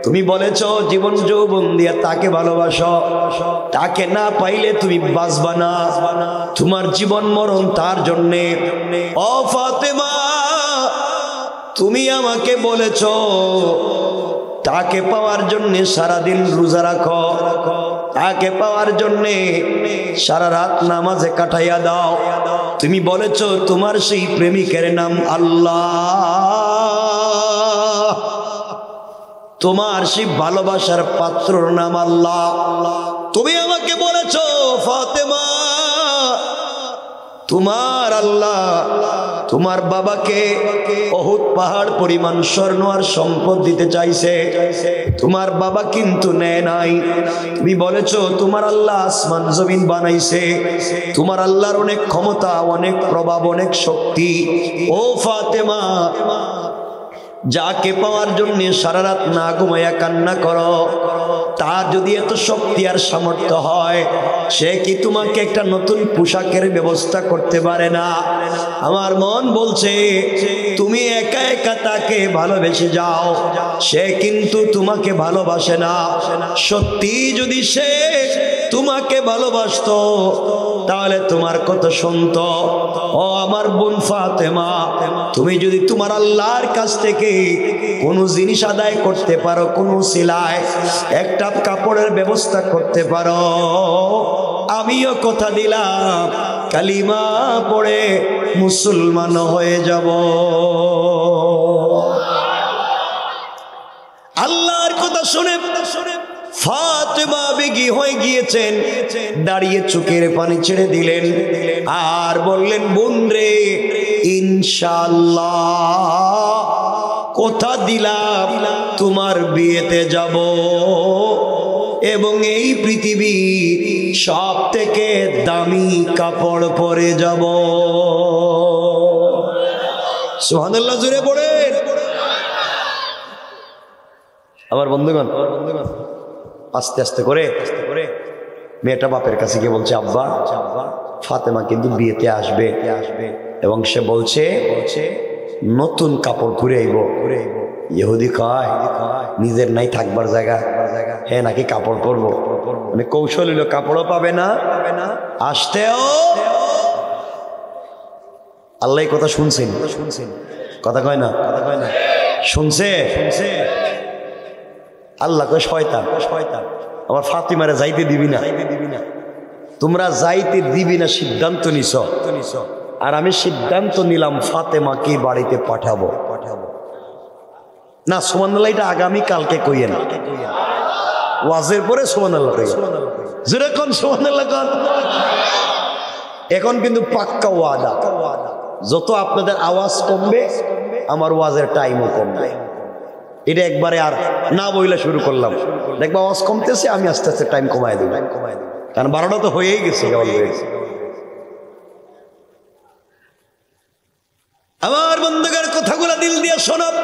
তুমি বলেছ জীবন যৌবন দিয়ে তাকে ভালোবাসো, তাকে না পাইলে তুমি বাঁচবা না, তোমার জীবন মরণ তার জন্যে। ও ফাতেমা, তুমি আমাকে বলেছ তাকে পাওয়ার জন্য সারাদিন রোজা রাখো, তাকে পাওয়ার জন্য সারা রাত নামাজে কাটাইয়া দাও, তুমি বলেছ তোমার সেই প্রেমিকের নাম আল্লাহ, তোমার সেই ভালোবাসার পাত্রর নাম আল্লাহ। তুমি আমাকে বলেছ ফাতেমা তোমার আল্লাহ তোমার বাবাকে উহুদ পাহাড় পরিমাণ স্বর্ণ আর সম্পদ দিতে চাইছে, তোমার বাবা কিন্তু নেয় নাই। তুমি বলেছ তোমার আল্লাহ আসমান জমিন বানাইছে, তোমার আল্লাহর অনেক ক্ষমতা, অনেক প্রভাব, অনেক শক্তি। ও ফাতেমা, যাকে পাওয়ার জন্য সারা রাত না ঘুমাইয়া কান্না করো, তার যদি এত শক্তি আর সামর্থ্য হয়, সে কি তোমাকে একটা নতুন পোশাকের ব্যবস্থা করতে পারে না? আমার মন বলছে তুমি একা একা তাকে ভালোবেসে যাও, সে কিন্তু তোমাকে ভালোবাসে না। সত্যি যদি সে তোমাকে ভালোবাসতো তাহলে তোমার কথা শুনতো। ও আমার বোন ফাতেমা, তুমি যদি তোমার আল্লাহর কাছ থেকে কোনো জিনিস আদায় করতে পারো, কোনো সিলায় একটা কাপড়ের ব্যবস্থা করতে পারো, আমিও কথা দিলাম কালিমা পড়ে মুসলমান হয়ে যাব। আল্লাহর কথা শুনে ফাতেমা বেগী হয়ে গিয়েছেন, দাঁড়িয়ে চোখের পানি ছেড়ে দিলেন আর বললেন বোন রে, ইনশাআল্লাহ কথা দিলাম তোমার বিয়েতে যাব এবং এই পৃথিবীর সব থেকে দামি কাপড় পরে যাব। সুবহানাল্লাহ জোরে পড়েন। আমার বন্ধুগণ আস্তে আস্তে করে মেয়েটা বাপের কাছে গিয়ে বলছে, আব্বা ফাতেমা কিন্তু বিয়েতে আসবে এবং সে বলছে নতুন কাপড় পরে আইব। ইহুদি কয় নিজের নাই থাকবার জায়গা, হ্যাঁ নাকি কাপড় পরবো। মানে কৌশল হইল কাপড়ও পাবে না, আসতেও। আল্লাহ কথা শুনছেন, কথা কয় না, শুনছে। আল্লাহ কয় শয়তান আমার ফাতিমারে যাইতে দিবি না, তোমরা যাইতে দিবি না সিদ্ধান্ত নিছ, আর আমি সিদ্ধান্ত নিলাম ফাতেমাকে বাড়িতে পাঠাবো না। সুবহানাল্লাহ এটা আগামী কালকে কইয়েন, ওয়াজের পরে সুবহানাল্লাহ কইয়েন, যেরকম সুবহানাল্লাহ কন। এখন কিন্তু পাক্কা ওয়াদা, যত আপনাদের আওয়াজ কমবে আমার ওয়াজের টাইমও কমবে। এটা একবারে আর না বইলে শুরু করলাম, দেখবা আওয়াজ কমতেছে, আমি আস্তে আস্তে টাইম কমাই দেব, কারণ 12টা তো হয়েই গেছে। আমার বন্ধুদের কথাগুলো দিল দিয়ে শোনাব।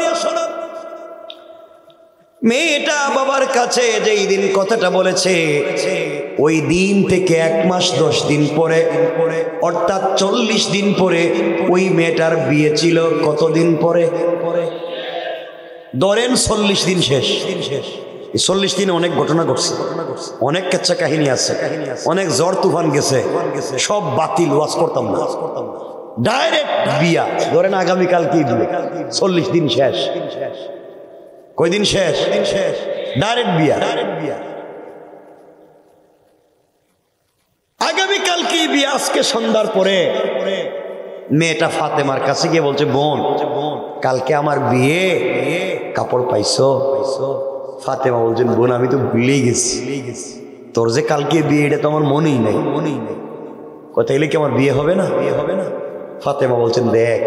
মেয়েটা বাবার কাছে যেই দিন কথাটা বলেছে, ওই দিন থেকে 1 মাস 10 দিন পরে, অর্থাৎ 40 দিন পরে ওই মেয়েটার বিয়ে ছিল। কতদিন পরে ধরেন 40 দিন শেষ। 40 দিনে অনেক ঘটনা ঘটছে, অনেক কেচ্ছা কাহিনী আছে, অনেক ঝড় তুফান গেছে, সব বাতিল, ওয়াজ করতাম না, ডাইরেক্ট বিয়া। ধরেন আগামীকাল কি বিয়ে, 40 দিন শেষ। কয়দিন শেষ? ডাইরেক্ট বিয়া। আগামীকাল কি বিয়ে? আজকে সন্ধ্যার পরে মেয়েটা ফাতেমার কাছে গিয়ে বলছে, বোন কালকে আমার বিয়ে, কাপড় পাইছো? ফাতেমা বলছেন, বোন আমি তো ভুলেই গেছি, তোর যে কালকে বিয়ে এটা তো আমার মনেই নাই। কথা এলে কি আমার বিয়ে হবে না? ফাতেমা বলছেন, দেখ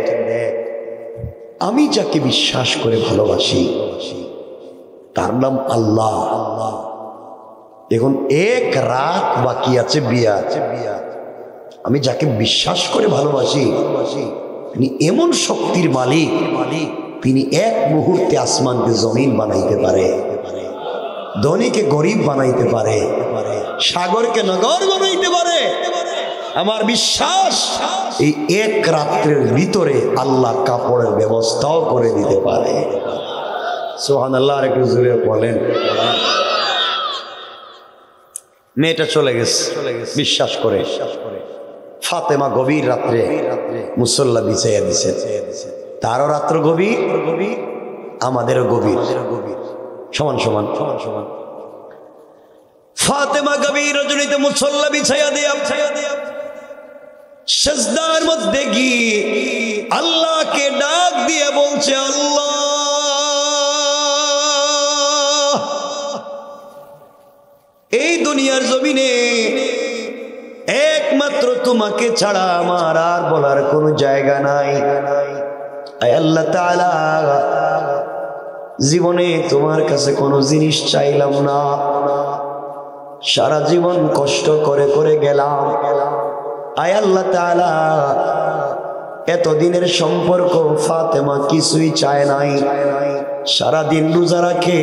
আমি যাকে বিশ্বাস করে ভালোবাসি তার নাম আল্লাহ। দেখুন 1 রাত বাকি আছে বিয়া। আমি যাকে বিশ্বাস করে ভালোবাসি তিনি এমন শক্তির মালিক, তিনি 1 মুহূর্তে আসমানকে জমিন বানাইতে পারে, ধনীকে গরিব বানাইতে পারে, সাগরকে নগর বানাইতে পারে। আমার বিশ্বাস এই 1 রাত্রের ভিতরে আল্লাহ কাপড়ের ব্যবস্থাও করে দিতে পারে। সুবহানাল্লাহ, আর একটু জোরে বলেন। মেয়েটা চলে গেছে বিশ্বাস করে। ফাতেমা গভীর রাত্রে মুসল্লা বিছাইয়া দিছে। তারও রাত্র গভীর, আমাদেরও গভীর, সমান সমান। ফাতেমা গভীর রজনীতে মুসল্লা বিছাইয়া দিয়া সিজদার মধ্যে গিয়ে আল্লাহকে ডাক দিয়ে বলছে, আল্লাহ এই দুনিয়ার জমিনে একমাত্র তোমাকে ছাড়া আমার আর বলার কোনো জায়গা নাই। আয় আল্লাহ তাআলা, জীবনে তোমার কাছে কোনো জিনিস চাইলাম না, সারা জীবন কষ্ট করে করে গেলাম। আয় আল্লাহ তাআলা, এতদিনের সম্পর্ক ফাতেমা কিছুই চায় নাই। সারাদিন রোজা রাখে,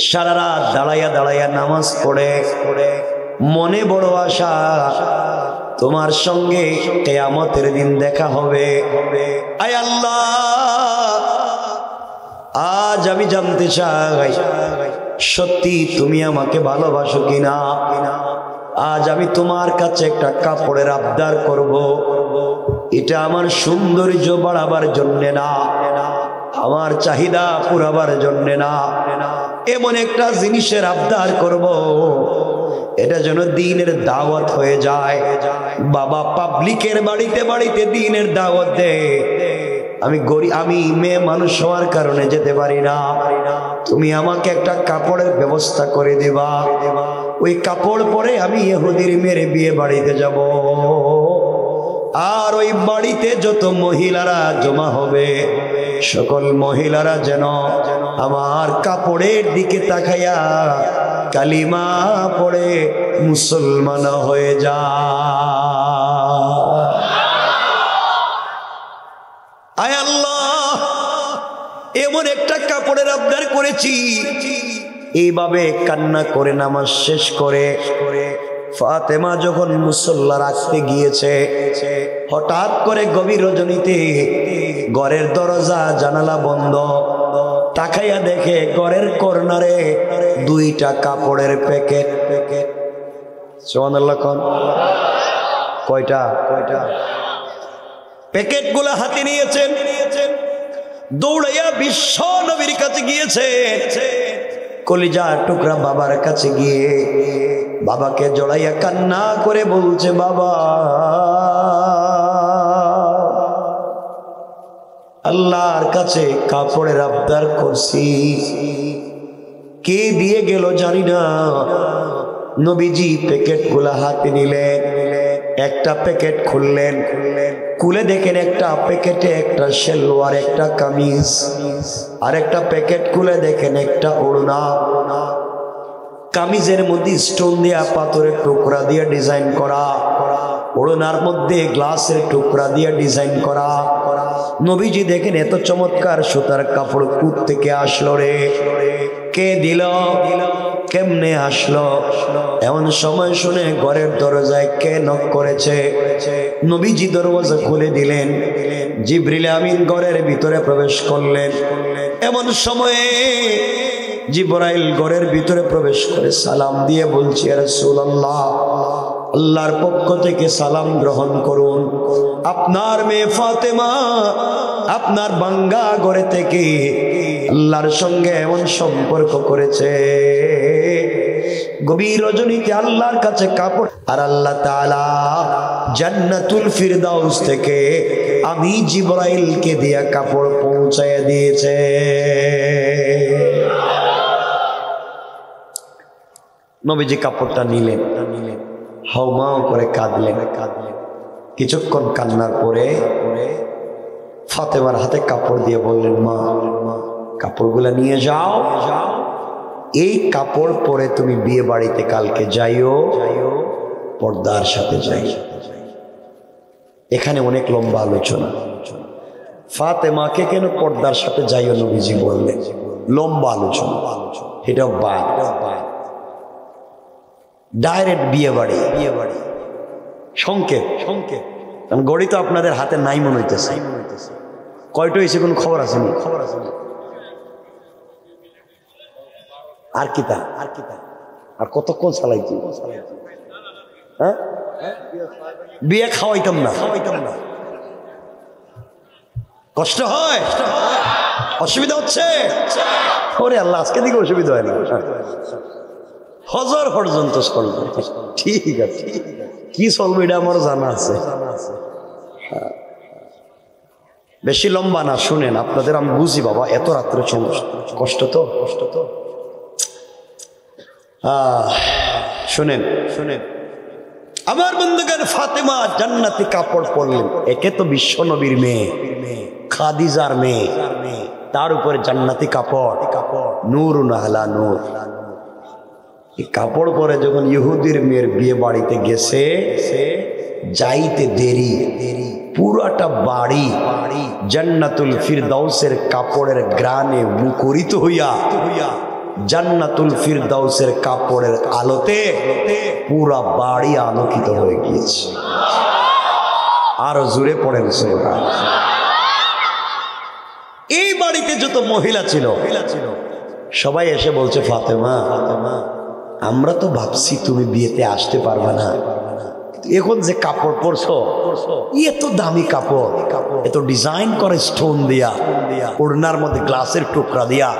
সারা রাত দাঁড়াইয়া নামাজ পড়ে, মনে বড় আশা তোমার সঙ্গে কিয়ামতের দিন দেখা হবে। আয় আল্লাহ, আজ আমি জানতে চাই সত্যি তুমি আমাকে ভালোবাসো কিনা। আজ আমি তোমার কাছে একটা কাপড়ের আবদার করব। এটা আমার সৌন্দর্য বাড়াবার জন্যে না, আমার চাহিদা পুরাবার জন্যে না, এমন একটা জিনিসের আবদার করব এটা যেন দ্বীনের দাওয়াত হয়ে যায়। বাবা পাবলিকের বাড়িতে বাড়িতে দ্বীনের দাওয়াত দেয়, আমি মেয়ে মানুষ হওয়ার কারণে যেতে পারি না। তুমি আমাকে একটা কাপড়ের ব্যবস্থা করে দেবা, ওই কাপড় পরে আমি ইহুদির মেয়ের বিয়ে বাড়িতে যাব। আর ওই বাড়িতে যত মহিলারা জমা হবে সকল মহিলারা যেন আমার কাপড়ের দিকে তাকাইয়া কালিমা পড়ে মুসলমান হয়ে যায়। আয় আল্লাহ, এমন একটা কাপড়ের আবদার করেছি। এইভাবে কান্না করে নামাজ শেষ করে ফাতেমা যখন মুসল্লা রাখতে গিয়েছে, হঠাৎ করে গভীর রজনীতে ঘরের দরজা জানালা বন্ধ। তাকাইয়া দেখে ঘরের কর্নারে দুইটা কাপড়ের প্যাকেট। সুবহানাল্লাহ। কয়টা প্যাকেট গুলা হাতে নিয়েছেন, দৌড়াইয়া বিশ্ব নবীর কাছে গিয়েছে। কলিজা টুকরা বাবার কাছে গিয়ে বাবাকে জড়াইয়া কান্না করে বলছে, বাবা, আল্লাহর কাছে কাপড়ের আবদার করছি, কে দিয়ে গেল জানি না। নবীজি প্যাকেট গুলা হাতে নিলেন, একটা প্যাকেট খুললেন, খুলে দেখেন একটা প্যাকেটে একটা সেলোয়ার, একটা কামিজ, আর একটা প্যাকেট খুলে দেখেন একটা ওড়না। কামিজের মধ্যে স্টোন দিয়া পাথরের টুকরা দিয়ে ডিজাইন করা, ওড়নার মধ্যে গ্লাসের টুকরা দিয়ে ডিজাইন করা। নবীজি দেখেন এত চমৎকার সুতার কাপড় কোথা থেকে আসলো রে, কে দিল, কেমনে আসলো? এমন সময় শুনে ঘরের দরজায় কে নক করেছে। নবীজি দরজা খুলে দিলেন, জিবরিল আমিন ঘরের ভিতরে প্রবেশ করলেন। এমন সময়ে জিবরাইল ঘরের ভিতরে প্রবেশ করে সালাম দিয়ে বলছে, ইয়া রাসূলুল্লাহ, আল্লাহর পক্ষ থেকে সালাম গ্রহণ করুন। আপনার মেয়ে ফাতেমা আপনার বাঙ্গা ঘরে থেকে আল্লাহর সঙ্গে এমন সম্পর্ক করেছে, গভীর রজনীতে আল্লাহর কাছে কাপড়, আর আল্লাহ তাআলা জান্নাতুল ফিরদাউস থেকে আমি জিবরাইলকে দিয়া কাপড় পৌঁছায় দিয়েছে। নবীজি কাপড়টা নিলেন, হাউমাউ করে কাঁদলেন। কিছুক্ষণ কান্নার পরে ফাতেমার হাতে কাপড় দিয়ে বললেন, মা, কাপড়গুলা নিয়ে যাও, এই কাপড় পরে তুমি বিয়ে বাড়িতে কালকে যাইও, পর্দার সাথে যাই। এখানে অনেক লম্বা আলোচনা। ফাতেমাকে কেন পর্দার সাথে যাইও নবীজি বললেন, লম্বা আলোচনা। এটা বাদ, ডাইরেক্ট বিয়ে বাড়ি সংকেত। গড়ি তো আপনাদের হাতে নাই মনে হইতেছে। কয়টা হয়েছে কোনো খবর আছে? আর কিতা আর কতক্ষণ চালাইছি? হ্যাঁ, বিয়ে খাওয়াইতাম না। কষ্ট হয়, অসুবিধা হচ্ছে। ওরে আল্লাহ, আজকে দিকে অসুবিধা হয় না, হজর পর্যন্ত চলবে। ঠিক আছে, কি চলবে এটা আমার জানা আছে। বেশি লম্বা না, শুনেন আপনাদের আমি বুঝি বাবা, এত রাত্রে কষ্ট তো। শুনেন আমার বন্ধুগণ, ফাতেমা জান্নাতি কাপড় পরলেন। একে তো বিশ্ব নবীর মেয়ে, খাদিজার মেয়ে, তার উপরে জান্নাতি কাপড়, নূরুন আলা নূর। এই কাপড় পরে যখন ইহুদির মেয়ের বিয়ে বাড়িতে গেছে, যাইতে দেরি, পুরাটা বাড়ি জান্নাতুল ফিরদাউসের কাপড়ের গ্রানে মুখরিত হইয়া, জান্নাতুল ফিরদাউসের কাপড়ের আলোতে পুরা বাড়ি আলোকিত হয়ে গিয়েছে। আরো জোরে পড়েন সুবহান। এই বাড়িতে যত মহিলা ছিল সবাই এসে বলছে, ফাতেমা, আমরা তো ভাবছি তুমি বিয়েতে আসতে পারবে না, এখন যে কাপড় পরছো এত দামি কাপড়, এত ডিজাইন করে স্টোন দিয়া, ওড়নার মধ্যে গ্লাসের টুকরা দিয়া,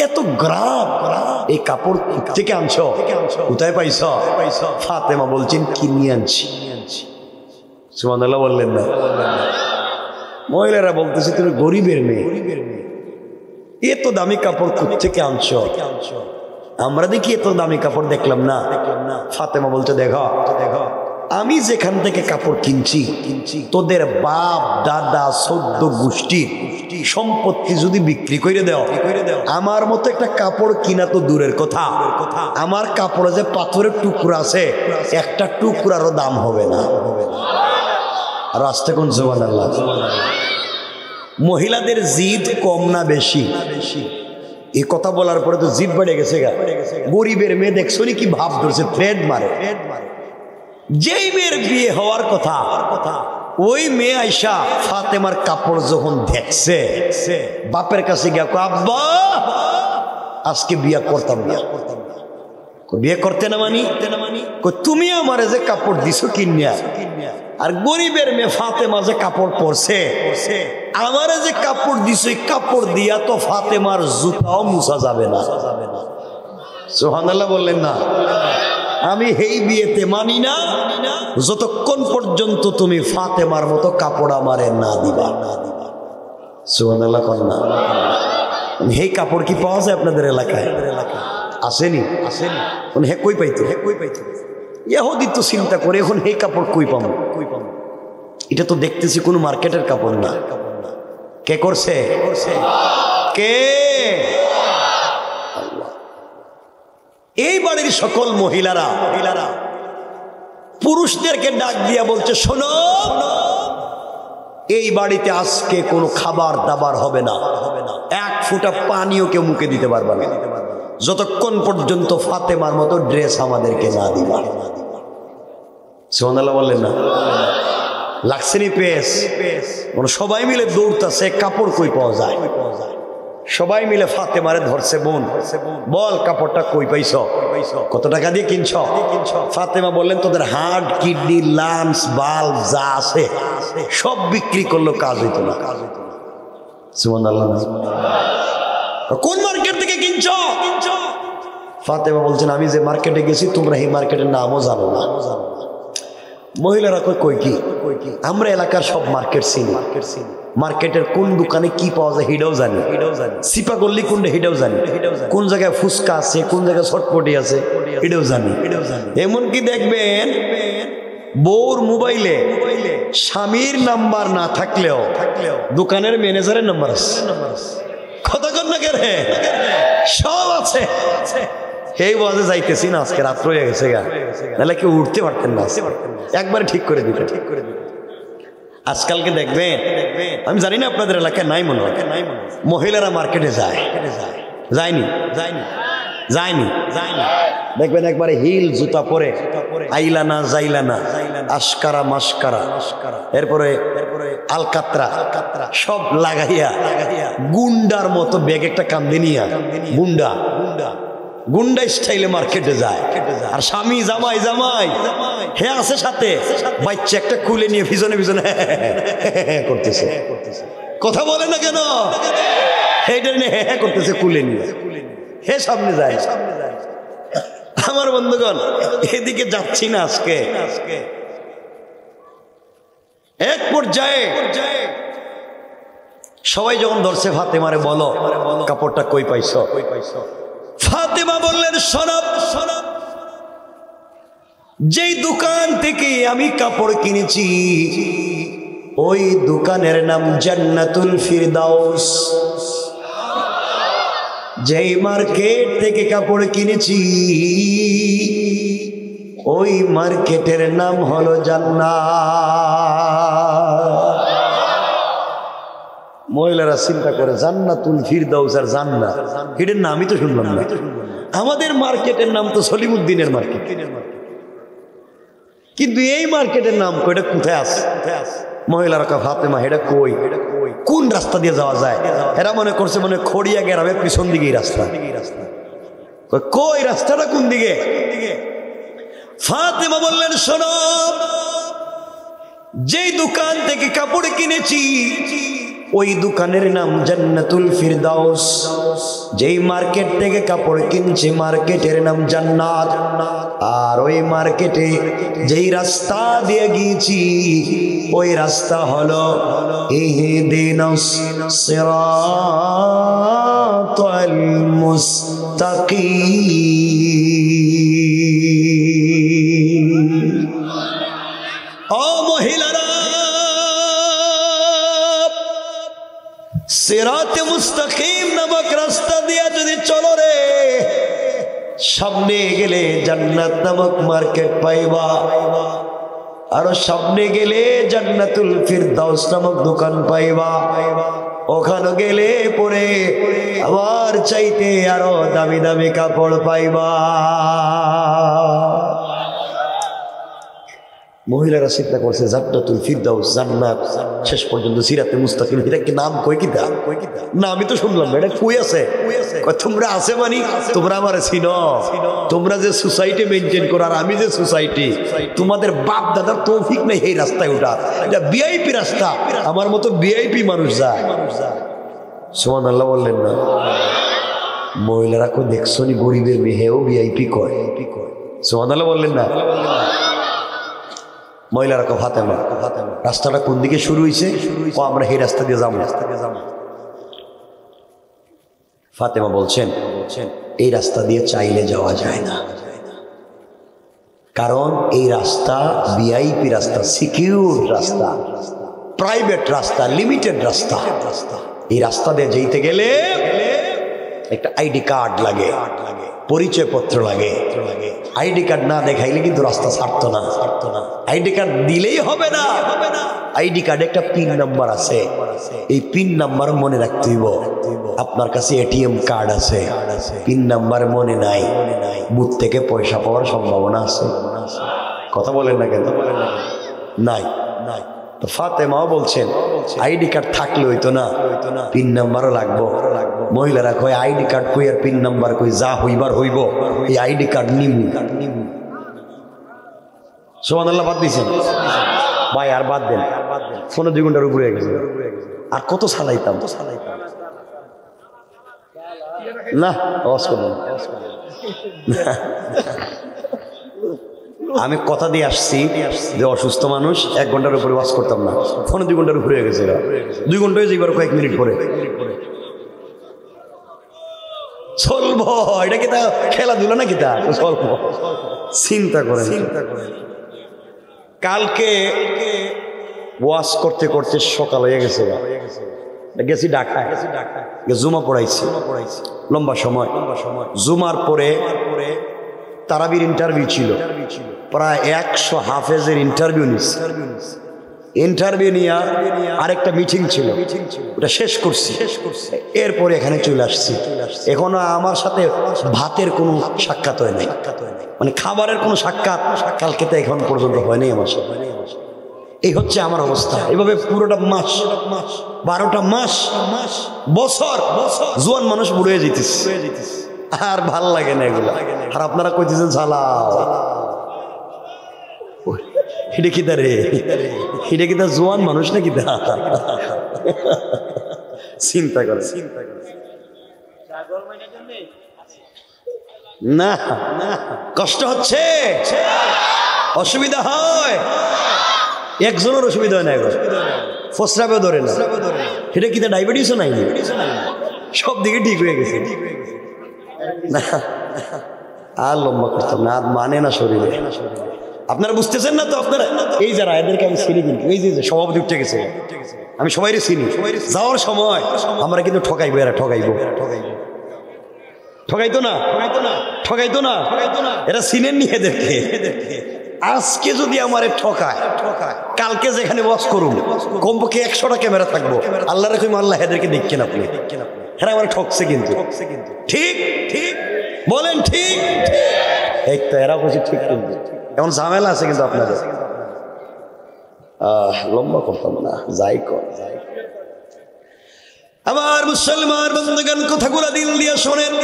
এত গ্রাম, এই কাপড় থেকে আনছো, কোথায় পাইছ? ফাতেমা বলছেন, কিনে আনছি। সুবহানাল্লাহ বললেন না? মহিলারা বলতেছে, তুমি গরিবের মেয়ে, এত দামি কাপড় থেকে আনছো? আমরা দেখি এত দামি কাপড় দেখলাম না। ফাতেমা বলছে, দেখো আমি যেখান থেকে কাপড় কিনছি তোদের বাপ দাদা 14 গোষ্ঠীর সম্পত্তি যদি বিক্রি করে দাও, আমার মতো একটা কাপড় কিনা তো দূরের কথা, আমার কাপড়ে যে পাথরের টুকরা আছে একটা টুকরারও দাম হবে না। আর আসতে কোন সুবহানাল্লাহ। মহিলাদের জিদ কম না বেশি? এই কথা বলার পরে তো জিদ বেড়ে গেছে গা। গরিবের মেয়ে দেখছো কি ভাব ধরছে, থ্রেড মারে। যেই মেয়ের বিয়ে হওয়ার কথা ওই মেয়ে আইসা ফাতেমার কাপড় যখন দেখছে বাপের কাছে গিয়া আব্বা আজকে বিয়া করতাম না। বিয়ে করতে না মানি? তুমি আমারে যে কাপড় দিছো কিনিয়া, আর গরিবের মেয়ে ফাতেমা যে কাপড় পরছে, আমারে যে কাপড় দিছো এই কাপড় দিয়া তো ফাতেমার জুতাও মুছা যাবে না। সুবহানাল্লাহ বললেন না? আমি এই বিয়েতে মানি না যতক্ষণ পর্যন্ত তুমি ফাতেমার মতো কাপড় আমারে না দিবা। সুবহানাল্লাহ কর না। এই কাপড় কি পাওয়া যায় আপনাদের এলাকায়? আসেনি? হে কই পাইতো? ইহুদি তো চিন্তা করে এখন এই কাপড় কই পাবো? এটা তো দেখতেছি কোনো মার্কেটের কাপড় না। কে করছে? কে? এই বাড়ির সকল মহিলারা পুরুষদেরকে ডাক দিয়া বলছে, শোনো, এই বাড়িতে আজকে কোনো খাবার দাবার হবে না, এক ফোঁটা পানিও কেউ মুখে দিতে পারবে না যতক্ষণ পর্যন্ত ফাতেমার মতো ড্রেস আমাদেরকে না দিবা। সুবহানাল্লাহ বললেন না? লাগছে নি পেস? সবাই মিলে দৌড়তাছে, কাপড় কই পাওয়া যায়? সবাই মিলে ফাতেমারে ধরছে, বোন বল কাপড়টা কই পাইছ, কত টাকা দিয়ে কিনছ? ফাতেমা বললেন তোদের হার্ট, কিডনি, লাংস, বাল্ব যা আছে সব বিক্রি করলো, কাজ হইতো না। সুবহানাল্লাহ। কোন মার্কেট থেকে কিনছ? ফাতেমা বলছেন আমি যে মার্কেটে গেছি তোমরা এই মার্কেটের নামও জানো না। মহিলারা কই কি আমরা এলাকার সব মার্কেট চিনি, মার্কেটের কোন দোকানে কি পাওয়া যায় হিডাও জানি, সিপা গল্লি কোনটা হিডাও জানি, কোন জায়গায় ফুচকা আছে, কোন জায়গায় ছটপটি আছে হিডাও জানি। এমনকি দেখবেন বউর মোবাইলে স্বামীর নাম্বার না থাকলেও দোকানের ম্যানেজারের নাম্বার আছে। কতক্ষণ না কে রে, সব আছে। এই বাজে যাইতেছি না, আজকে রাত্র হয়ে গেছে গা, নাহলে কেউ উঠতে পারতেন না, একবারে ঠিক করে দিবে। আজকালকে দেখবেন, আমি জানি না আপনাদের এলাকায় নাই মনে হয়, মহিলারা মার্কেটে যায়নি দেখবেন একবারে হিল জুতা পরে, আইলানা জাইলানা, আশকারা মাস্কারা, এরপরে আলকাত্রা সব লাগাইয়া গুন্ডার মতো ব্যাগ একটা কান্দে নিয়া গুন্ডা স্টাইলে মার্কেটে যায়। আর স্বামী জামাই হে আছে সাথে, বাচ্চা একটা কুলে নিয়ে পিছনে করতেছে। কথা বলে না কেন? হেটা নিয়ে করতেছে কুলে নিয়ে, হে সামনে যায়। আমার বন্ধুগণ এদিকে যাচ্ছি না আজকে। এক পর্যায়ে সবাই যখন ধরছে ফাতেমারে বলো কাপড়টা কই পাইছ? ফাতেমা বললেন শোনব, যেই দোকান থেকে আমি কাপড় কিনেছি ওই দোকানের নাম জান্নাতুল ফিরদাউস। যেই মার্কেট থেকে কাপড় কিনেছি ওই মার্কেটের নাম হলো জান্নাত। মহিলারা চিন্তা করে জান্নাতুল ফিরদাউস আর জান্নাত, এটার নামই তো শুনলাম না। আমাদের মার্কেটের নাম তো সলিমুদ্দিনের মার্কেট, কিন্তু এই মার্কেটের নাম কইটা কোথায় আছে? মহিলারা কা ফাতেমা এটা কই, কোন রাস্তা দিয়ে যাওয়া যায়? এরা মনে করছে মনে খড়িয়া গ্রামের পিছন দিকেই রাস্তা। কই রাস্তাটা কোন দিকে? ফাতেমা বললেন শোনো, যেই দোকান থেকে কাপড় কিনেছি ওই দোকানের নাম জান্নাতুল ফিরদাউস। যেই মার্কেট থেকে কাপড় কিনছি মার্কেটের নাম জান্নাত। আর ওই মার্কেটে যেই রাস্তা দিয়ে গিয়েছি ওই রাস্তা হলো ইহদিনাস সিরাতাল মুস্তাকিম। সিরাতে মুস্তাকিম নামক রাস্তা দিয়া যদি চলো রে, সামনে গেলে জান্নাত নামক মার্কেট পাইবা, আরো সামনে গেলে জান্নাতুল ফিরদাউস নামক দোকান পাইবা। ওখানে গেলে পরে আবার চাইতে আরো দামি দামি কাপড় পাইবা। মহিলারা চিন্তা করছে জান্নাতুল ফিরদাউস, জান্নাত, শেষ পর্যন্ত সিরাতে মুস্তাকিম, এটা কি নাম কই কিতা না? আমি তো শুনলাম এটা কই আছে। তোমরা আছে মানি তোমরা আমার চিনো, তোমরা যে সোসাইটি মেনটেন করো আর আমি যে সোসাইটি, তোমাদের বাপ দাদার তৌফিক নেই এই রাস্তায় ওঠা। এটা ভিআইপি রাস্তা, আমার মতো ভিআইপি মানুষ যায়। সুবহানাল্লাহ বললেন না? মহিলারা কো দেখছো নি গরিবের মেয়েও ভিআইপি কয়। সুবহানাল্লাহ বললেন না? মহিলারা কো ফাতেমা, রাস্তাটা কোন দিকে শুরু হয়েছে? ও আমরা এই রাস্তা দিয়ে যাবো। ফাতেমা বলছেন এই রাস্তা দিয়ে চাইলে যাওয়া যায় না, কারণ এই রাস্তা ভিআইপি রাস্তা, সিকিউর রাস্তা, প্রাইভেট রাস্তা, লিমিটেড রাস্তা। এই রাস্তা দিয়ে যেতে গেলে একটা আইডি কার্ড লাগে, পরিচয় পত্র লাগে। আইডি কার্ড না দেখাইলে কিন্তু রাস্তা ছাড়তো না। আইডি কার্ড দিলেই হবে না, আইডি কার্ডে একটা পিন নাম্বার আছে, এই পিন নাম্বার মনে রাখতে হইব। আপনার কাছে এটিএম কার্ড আছে, পিন নাম্বার মনে নাই, বুথ থেকে পয়সা পাওয়ার সম্ভাবনা আছে। কথা বলেন না কেন? নাই। তো ফাতেমাও বলছেন আইডি কার্ড থাকলে হইতো না, পিন নাম্বারও লাগবো। মহিলারা কয় আইডি কার্ড কই আর পিন নাম্বার কই, যা হইবার হইব, এই আইডি কার্ড নিমু। সুবহানাল্লাহ বাদ দিয়েছেন ভাই, আর বাদ দেন। ফোনে 2 ঘন্টার উপরে গেছে, আর কত চালাইতাম না। আওয়াজ করবেন, আমি কথা দিয়ে আসছি যে অসুস্থ মানুষ 1 ঘন্টার উপরে ওয়াজ করতাম না, ফোনে 2 ঘন্টার উপরে গেছে। 2 ঘন্টায় যাইবার কয়েক মিনিট পরে চলবো। এটা কি তা খেলাধুলা নাকি? তা চলবো। চিন্তা করে কালকে ওয়াজ করতে করতে সকাল হয়ে গেছে, গেছি ঢাকায়, জুমা পড়াইছি লম্বা সময়। জুমার পরে তারাবির ইন্টারভিউ ছিল, প্রায় 100 হাফেজের ইন্টারভিউ নিচ্ছে। ইন্টারভিউ নিয়ে আরেকটা মিটিং ছিল, ওটা শেষ করছি। এরপরে এখানে চলে আসছি। এখনো আমার সাথে ভাতের কোনো সাক্ষাৎ হয় নাই, মানে খাবারের কোনো সাক্ষাৎ কালকে তো এখন পর্যন্ত হয়নি আমার সাথে। এই হচ্ছে আমার অবস্থা। এইভাবে পুরোটা মাস, 12টা মাস, বছর জোয়ান মানুষ বুড়ে যেতেছে, আর ভাল লাগে না এগুলো। আর আপনারা কইতেছেন ঝালাও, এটা কি রে? এটা কি জোয়ান মানুষ নাকি? চিন্তা করে না, কষ্ট হচ্ছে, অসুবিধা হয়। একজনের অসুবিধা হয় না, ফসরাবে ধরে না। এটা কি ডায়াবেটিসও নাই, সব দিকে ঠিক হয়ে গেছে না। আর লম্বা করতাম না, আর মানে না শরীরে। আপনারা বুঝতেছেন না তো? আপনারা এই যারা এদেরকে আমি চিনি, কিন্তু এই যে সভাপতি উঠে গেছে, আমি সবাই চিনি। যাওয়ার সময় আমরা কিন্তু ঠকাইবো, এরা ঠকাইবো, ঠকাইতো না, এরা চিনেন নি এদেরকে। আজকে যদি আমার ঠকায়, কালকে যেখানে ওয়াজ করুন কমপক্ষে 100টা ক্যামেরা থাকবো। আল্লাহ রাখুন, আল্লাহ এদেরকে দেখছেন আপনি, এরা আমার ঠকছে কিন্তু। ঠিক বলেন, ঠিক। এই তো এরা বলছে ঠিক, কিন্তু এমন ঝামেলা আছে কিন্তু আপনাদের। লম্বা করতাম না, যাই কর। আমার মুসলমান বন্ধুগণ, কথাগুলো দিল দিয়ে শোনেন।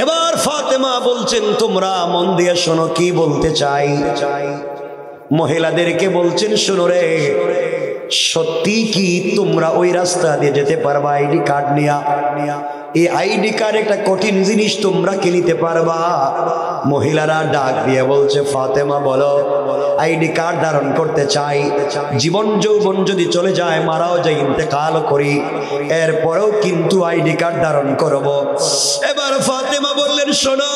এবার ফাতেমা বলছেন তোমরা মন দিয়ে শোনো কি বলতে চাই। মহিলাদেরকে বলছেন শোনো রে, সত্যি কি তোমরা ওই রাস্তা দিয়ে যেতে পারবা আইডি কার্ড নিয়া? এই আইডি কার্ড একটা কঠিন জিনিস, তোমরা কি নিতে পারবা? মহিলারা ডাক দিয়ে বলছে ফাতেমা বলো, আইডি কার্ড ধারণ করতে চাই। জীবন যৌবন যদি চলে যায়, মারাও যাই, ইন্তেকাল করি, এরপরেও কিন্তু আইডি কার্ড ধারণ করব। এবার ফাতেমা বললেন শোনো,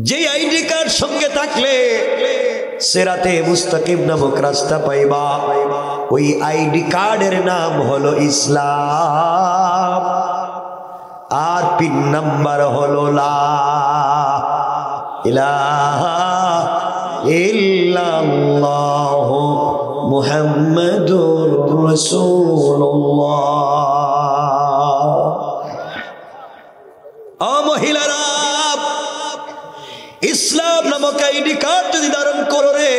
যে আইডি কার্ড সঙ্গে থাকলে সিরাতে মুস্তাকিম নামক রাস্তা পাইবা। ওই আইডি কার্ডের নাম হলো ইসলাম, আর পিন নাম্বার হলো লা ইলাহা ইল্লাল্লাহ মুহাম্মাদুর রাসূলুল্লাহ। মহিলারা, ইসলাম নামক আইডি কার্ড যদি ধারণ করো রে,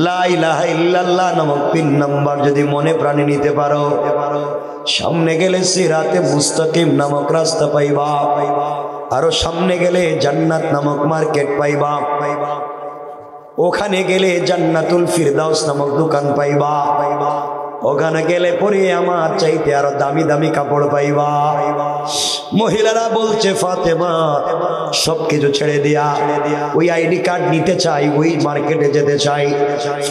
লা ইলাহা ইল্লাল্লাহ নামক পিন নাম্বার যদি মনে প্রাণে নিতে পারো, সামনে গেলে সিরাতে মুস্তাকিম নামক রাস্তা পাইবা, আরো সামনে গেলে জান্নাত নামক মার্কেট পাইবা, ওখানে গেলে জান্নাতুল ফিরদাউস নামক দোকান পাইবা, ওখানে গেলে পরে আমার চাইতে আরো দামি দামি কাপড় পাইবা। মহিলারা বলছে ফাতেমা সবকিছু ছেড়ে দিয়া ওই আইডি কার্ড নিতে চাই, ওই মার্কেটে যেতে চাই।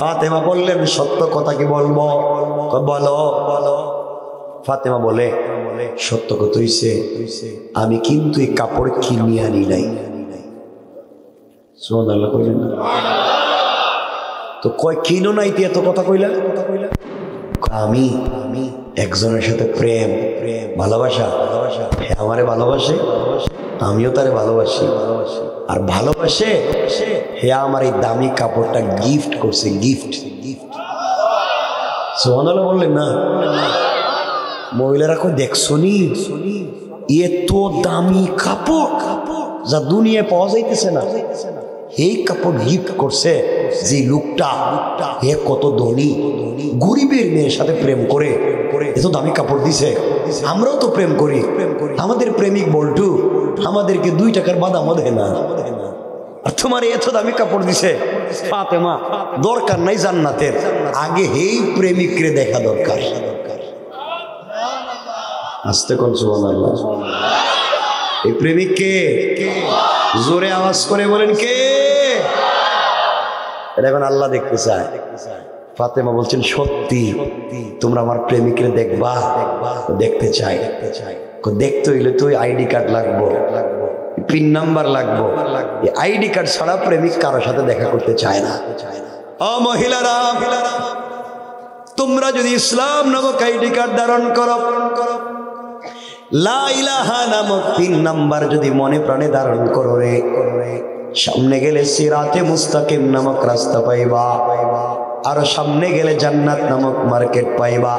ফাতেমা বললেন সত্য কথা কি বলবো? বলো। ফাতেমা বলে সত্য কথা হইছে, আমি কিন্তু এই কাপড় কিনে আনি নাই। সুবহানাল্লাহ কইলেন না তো? কয় কিনো নাই এত কথা কইলা? আমি একজনের সাথে প্রেম ভালোবাসা, আমারে ভালোবাসে, আমিও তারে ভালোবাসি, আর ভালোবাসে হে আমার এই দামি কাপড়টা গিফট করছে। গিফট। সুবহানাল্লাহ বললেন না? মহিলারা কই দেখছো নি এত দামি কাপড় যা দুনিয়ায় পাওয়া যাইতেছে না, এই কাপড় গিফট করছে যে লোকটা, হে কত ধনী, গরিবের মেয়ের সাথে প্রেম করে এত দামি কাপড় দিছে। আমরাও তো প্রেম করি, আমাদের প্রেমিক বল্টু আমাদেরকে 2 টাকার বাদামও দেয় না, আর তোমার এত দামি কাপড় দিছে। ফাতেমা দরকার নাই জান্নাতের, আগে এই প্রেমিকরে দেখা দরকার। আস্তে কোন সুবহানাল্লাহ। এই প্রেমিক কে? জোরে আওয়াজ করে বলেন কে? এটা এখন আল্লাহ দেখতে চায়। ফাতেমা বলছেন সত্যি তোমরা আমার প্রেমিকের দেখবা? দেখতে চাই। দেখতে হইলে তো আইডি কার্ড লাগবো, পিন নাম্বার লাগবো। আইডি কার্ড ছাড়া প্রেমিক কারোর সাথে দেখা করতে চায় না। মহিলারা, তোমরা যদি ইসলাম নামক আইডি কার্ড ধারণ করো, লা ইলাহা নামক পিন নাম্বার যদি মনে প্রাণে ধারণ করো রে, সামনে গেলে সিরাতে মুস্তাকিম নামক রাস্তা পাইবা, আরো সামনে গেলে জান্নাত নামক মার্কেট পাইবা,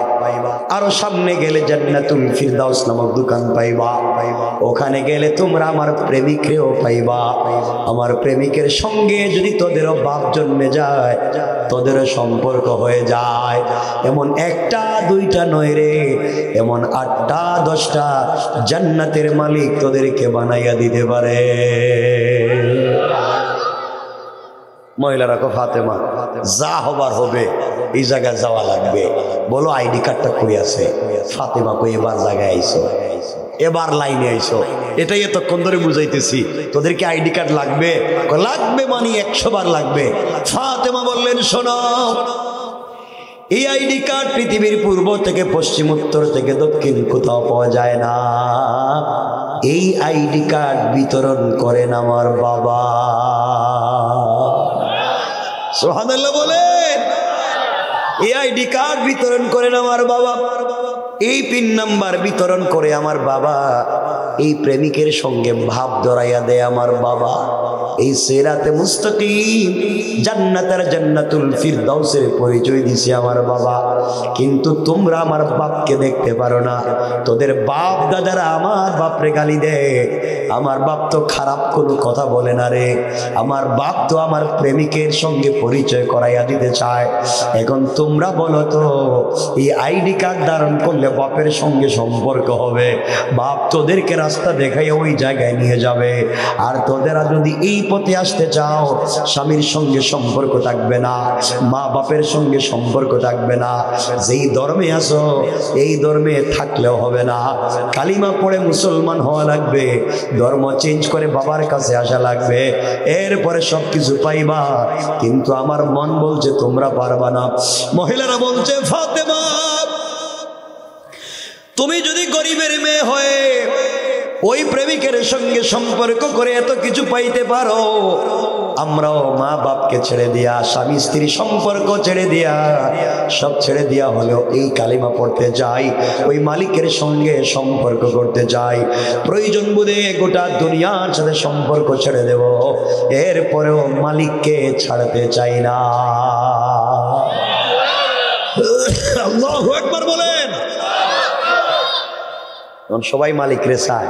আরো সামনে গেলে জান্নাতুল ফিরদাউস নামক দোকান পাইবা, ওখানে গেলে তোমরা আমার প্রেমিকরেও পাইবা। আমার প্রেমিকের সঙ্গে যদি তোদেরও বাপ জন্মে যায়, তোদেরও সম্পর্ক হয়ে যায়। এমন 1টা 2টা নয় রে, এমন 8টা 10টা জান্নাতের মালিক তোদেরকে বানাইয়া দিতে পারে। মহিলারা কো ফাতেমা যা হবার হবে, এই জায়গায় যাওয়া লাগবে, বলো আইডি কার্ডটা কই আছে? ফাতেমা কই এবার জায়গায় আইছো, এবার লাইনে আইছো। এটাই এতক্ষণ ধরে বুঝাইতেছি, তোদেরকে আইডি কার্ড লাগবে? লাগবে মানে 100 বার লাগবে। ফাতেমা বললেন শোনো, এই আইডি কার্ড পৃথিবীর পূর্ব থেকে পশ্চিম, উত্তর থেকে দক্ষিণ কোথাও পাওয়া যায় না। এই আইডি কার্ড বিতরণ করেন আমার বাবা। সুবহানাল্লাহ বলেন। এই আইডি কার্ড বিতরণ করেন আমার বাবা, এই পিন নাম্বার বিতরণ করে আমার বাবা, এই প্রেমিকের সঙ্গে ভাব ধরাইয়া দেয় আমার বাবা। এই সিরাতে মুস্তাকিম জান্নাতের জান্নাতুল ফিরদাউসের পরিচয় দিছে আমার বাবা। কিন্তু তোমরা আমার বাপকে দেখতে পারো না, তোদের বাপ দাদারা আমার বাপরে গালি দেয়। আমার বাপ তো খারাপ কোনো কথা বলে না রে, আমার বাপ তো আমার প্রেমিকের সঙ্গে পরিচয় করাইয়া দিতে চায়। এখন তোমরা বলো তো, এই আইডি কার্ড ধারণ করলে বাপের সঙ্গে সম্পর্ক হবে, বাপ তোদেরকে রাস্তা দেখাইয়া ওই জায়গায় নিয়ে যাবে। আর তোদেরা যদি এই পথে আসতে চাও, স্বামীর সঙ্গে সম্পর্ক থাকবে না, মা বাপের সঙ্গে সম্পর্ক থাকবে না। যেই ধর্মে আসো এই ধর্মে থাকলেও হবে না, কালিমা পড়ে মুসলমান হওয়া লাগবে, ধর্ম চেঞ্জ করে বাবার কাছে আসা লাগবে, এরপরে সবকিছু পাইবা। কিন্তু আমার মন বলছে তোমরা পারবা না। মহিলারা বলছে ফাতেমা তুমি যদি গরিবের মেয়ে হয়ে ওই প্রেমিকের সঙ্গে সম্পর্ক করে এত কিছু পাইতে পারো, আমরাও মা বাপকে ছেড়ে দিয়া, স্বামী স্ত্রী সম্পর্ক ছেড়ে দিয়া, সব ছেড়ে দিয়া হলেও এই কালিমা পড়তে যাই, ওই মালিকের সঙ্গে সম্পর্ক করতে যাই। প্রয়োজন বোধে গোটা দুনিয়ার সাথে সম্পর্ক ছেড়ে দেব, এরপরেও মালিককে ছাড়তে চাই না। আল্লাহু আকবার বলেন। সবাই মালিক রে চায়।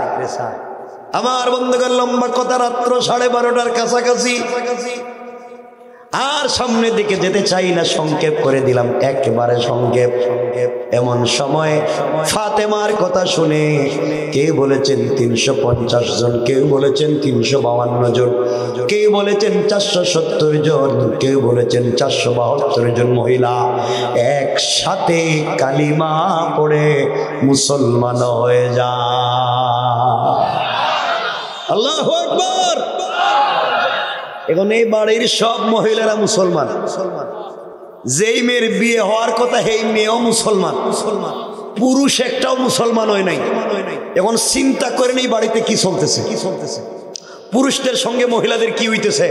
আমার বন্ধুগণ, লম্বা কথা, রাত্র 12:30টার কাছাকাছি, আর সামনের দিকে যেতে চাই না, সংক্ষেপ করে দিলাম, একেবারে সংক্ষেপ। এমন সময় ফাতেমার কথা শুনে কেউ বলেছেন 350 জন, কেউ বলেছেন 352 জন, কেউ বলেছেন 470 জন, কেউ বলেছেন 472 জন মহিলা একসাথে কালিমা পড়ে মুসলমান হয়ে যায়। আল্লাহু আকবার। এখন এই বাড়ির সব মহিলারা মুসলমান, যেই মেয়ের বিয়ে হওয়ার কথা সেই মেয়েও মুসলমান, পুরুষ একটাও মুসলমান হয় নাই। এখন চিন্তা করেন এই বাড়িতে কি চলতেছে, পুরুষদের সঙ্গে মহিলাদের কি হইতেছে।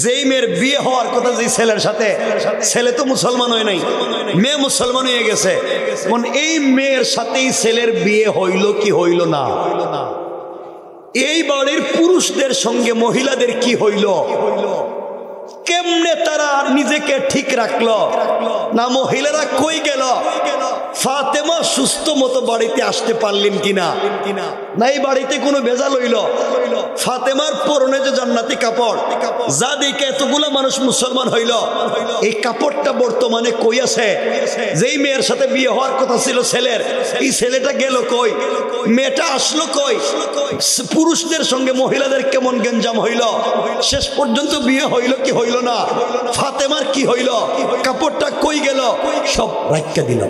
যেই মেয়ের বিয়ে হওয়ার কথা যে ছেলের সাথে, ছেলে তো মুসলমান হয় নাই, মেয়ে মুসলমান হয়ে গেছে। এখন এই মেয়ের সাথেই ছেলের বিয়ে হইল কি হইল না, এই বাড়ির পুরুষদের সঙ্গে মহিলাদের কি হইল, কেমনে তারা নিজেকে ঠিক রাখলো না, মহিলারা কই গেল, ফাতেমা সুস্থ মতো বাড়িতে আসতে পারলেন কিনা, না এই বাড়িতে কোনো ভেজাল হইল। ফাতেমার পরনে যে জান্নাতি কাপড়, যা দেখে এতগুলা মানুষ মুসলমান হইল, এই কাপড়টা বর্তমানে কই আছে? যেই মেয়ের সাথে বিয়ে হওয়ার কথা ছিল ছেলের, এই ছেলেটা গেল কই, মেয়েটা আসলো কই? পুরুষদের সঙ্গে মহিলাদের কেমন গেঞ্জাম হইল, শেষ পর্যন্ত বিয়ে হইল কি হইল না, ফাতেমার কি হইল, কাপড়টা কই গেল, সব রাখা দিল।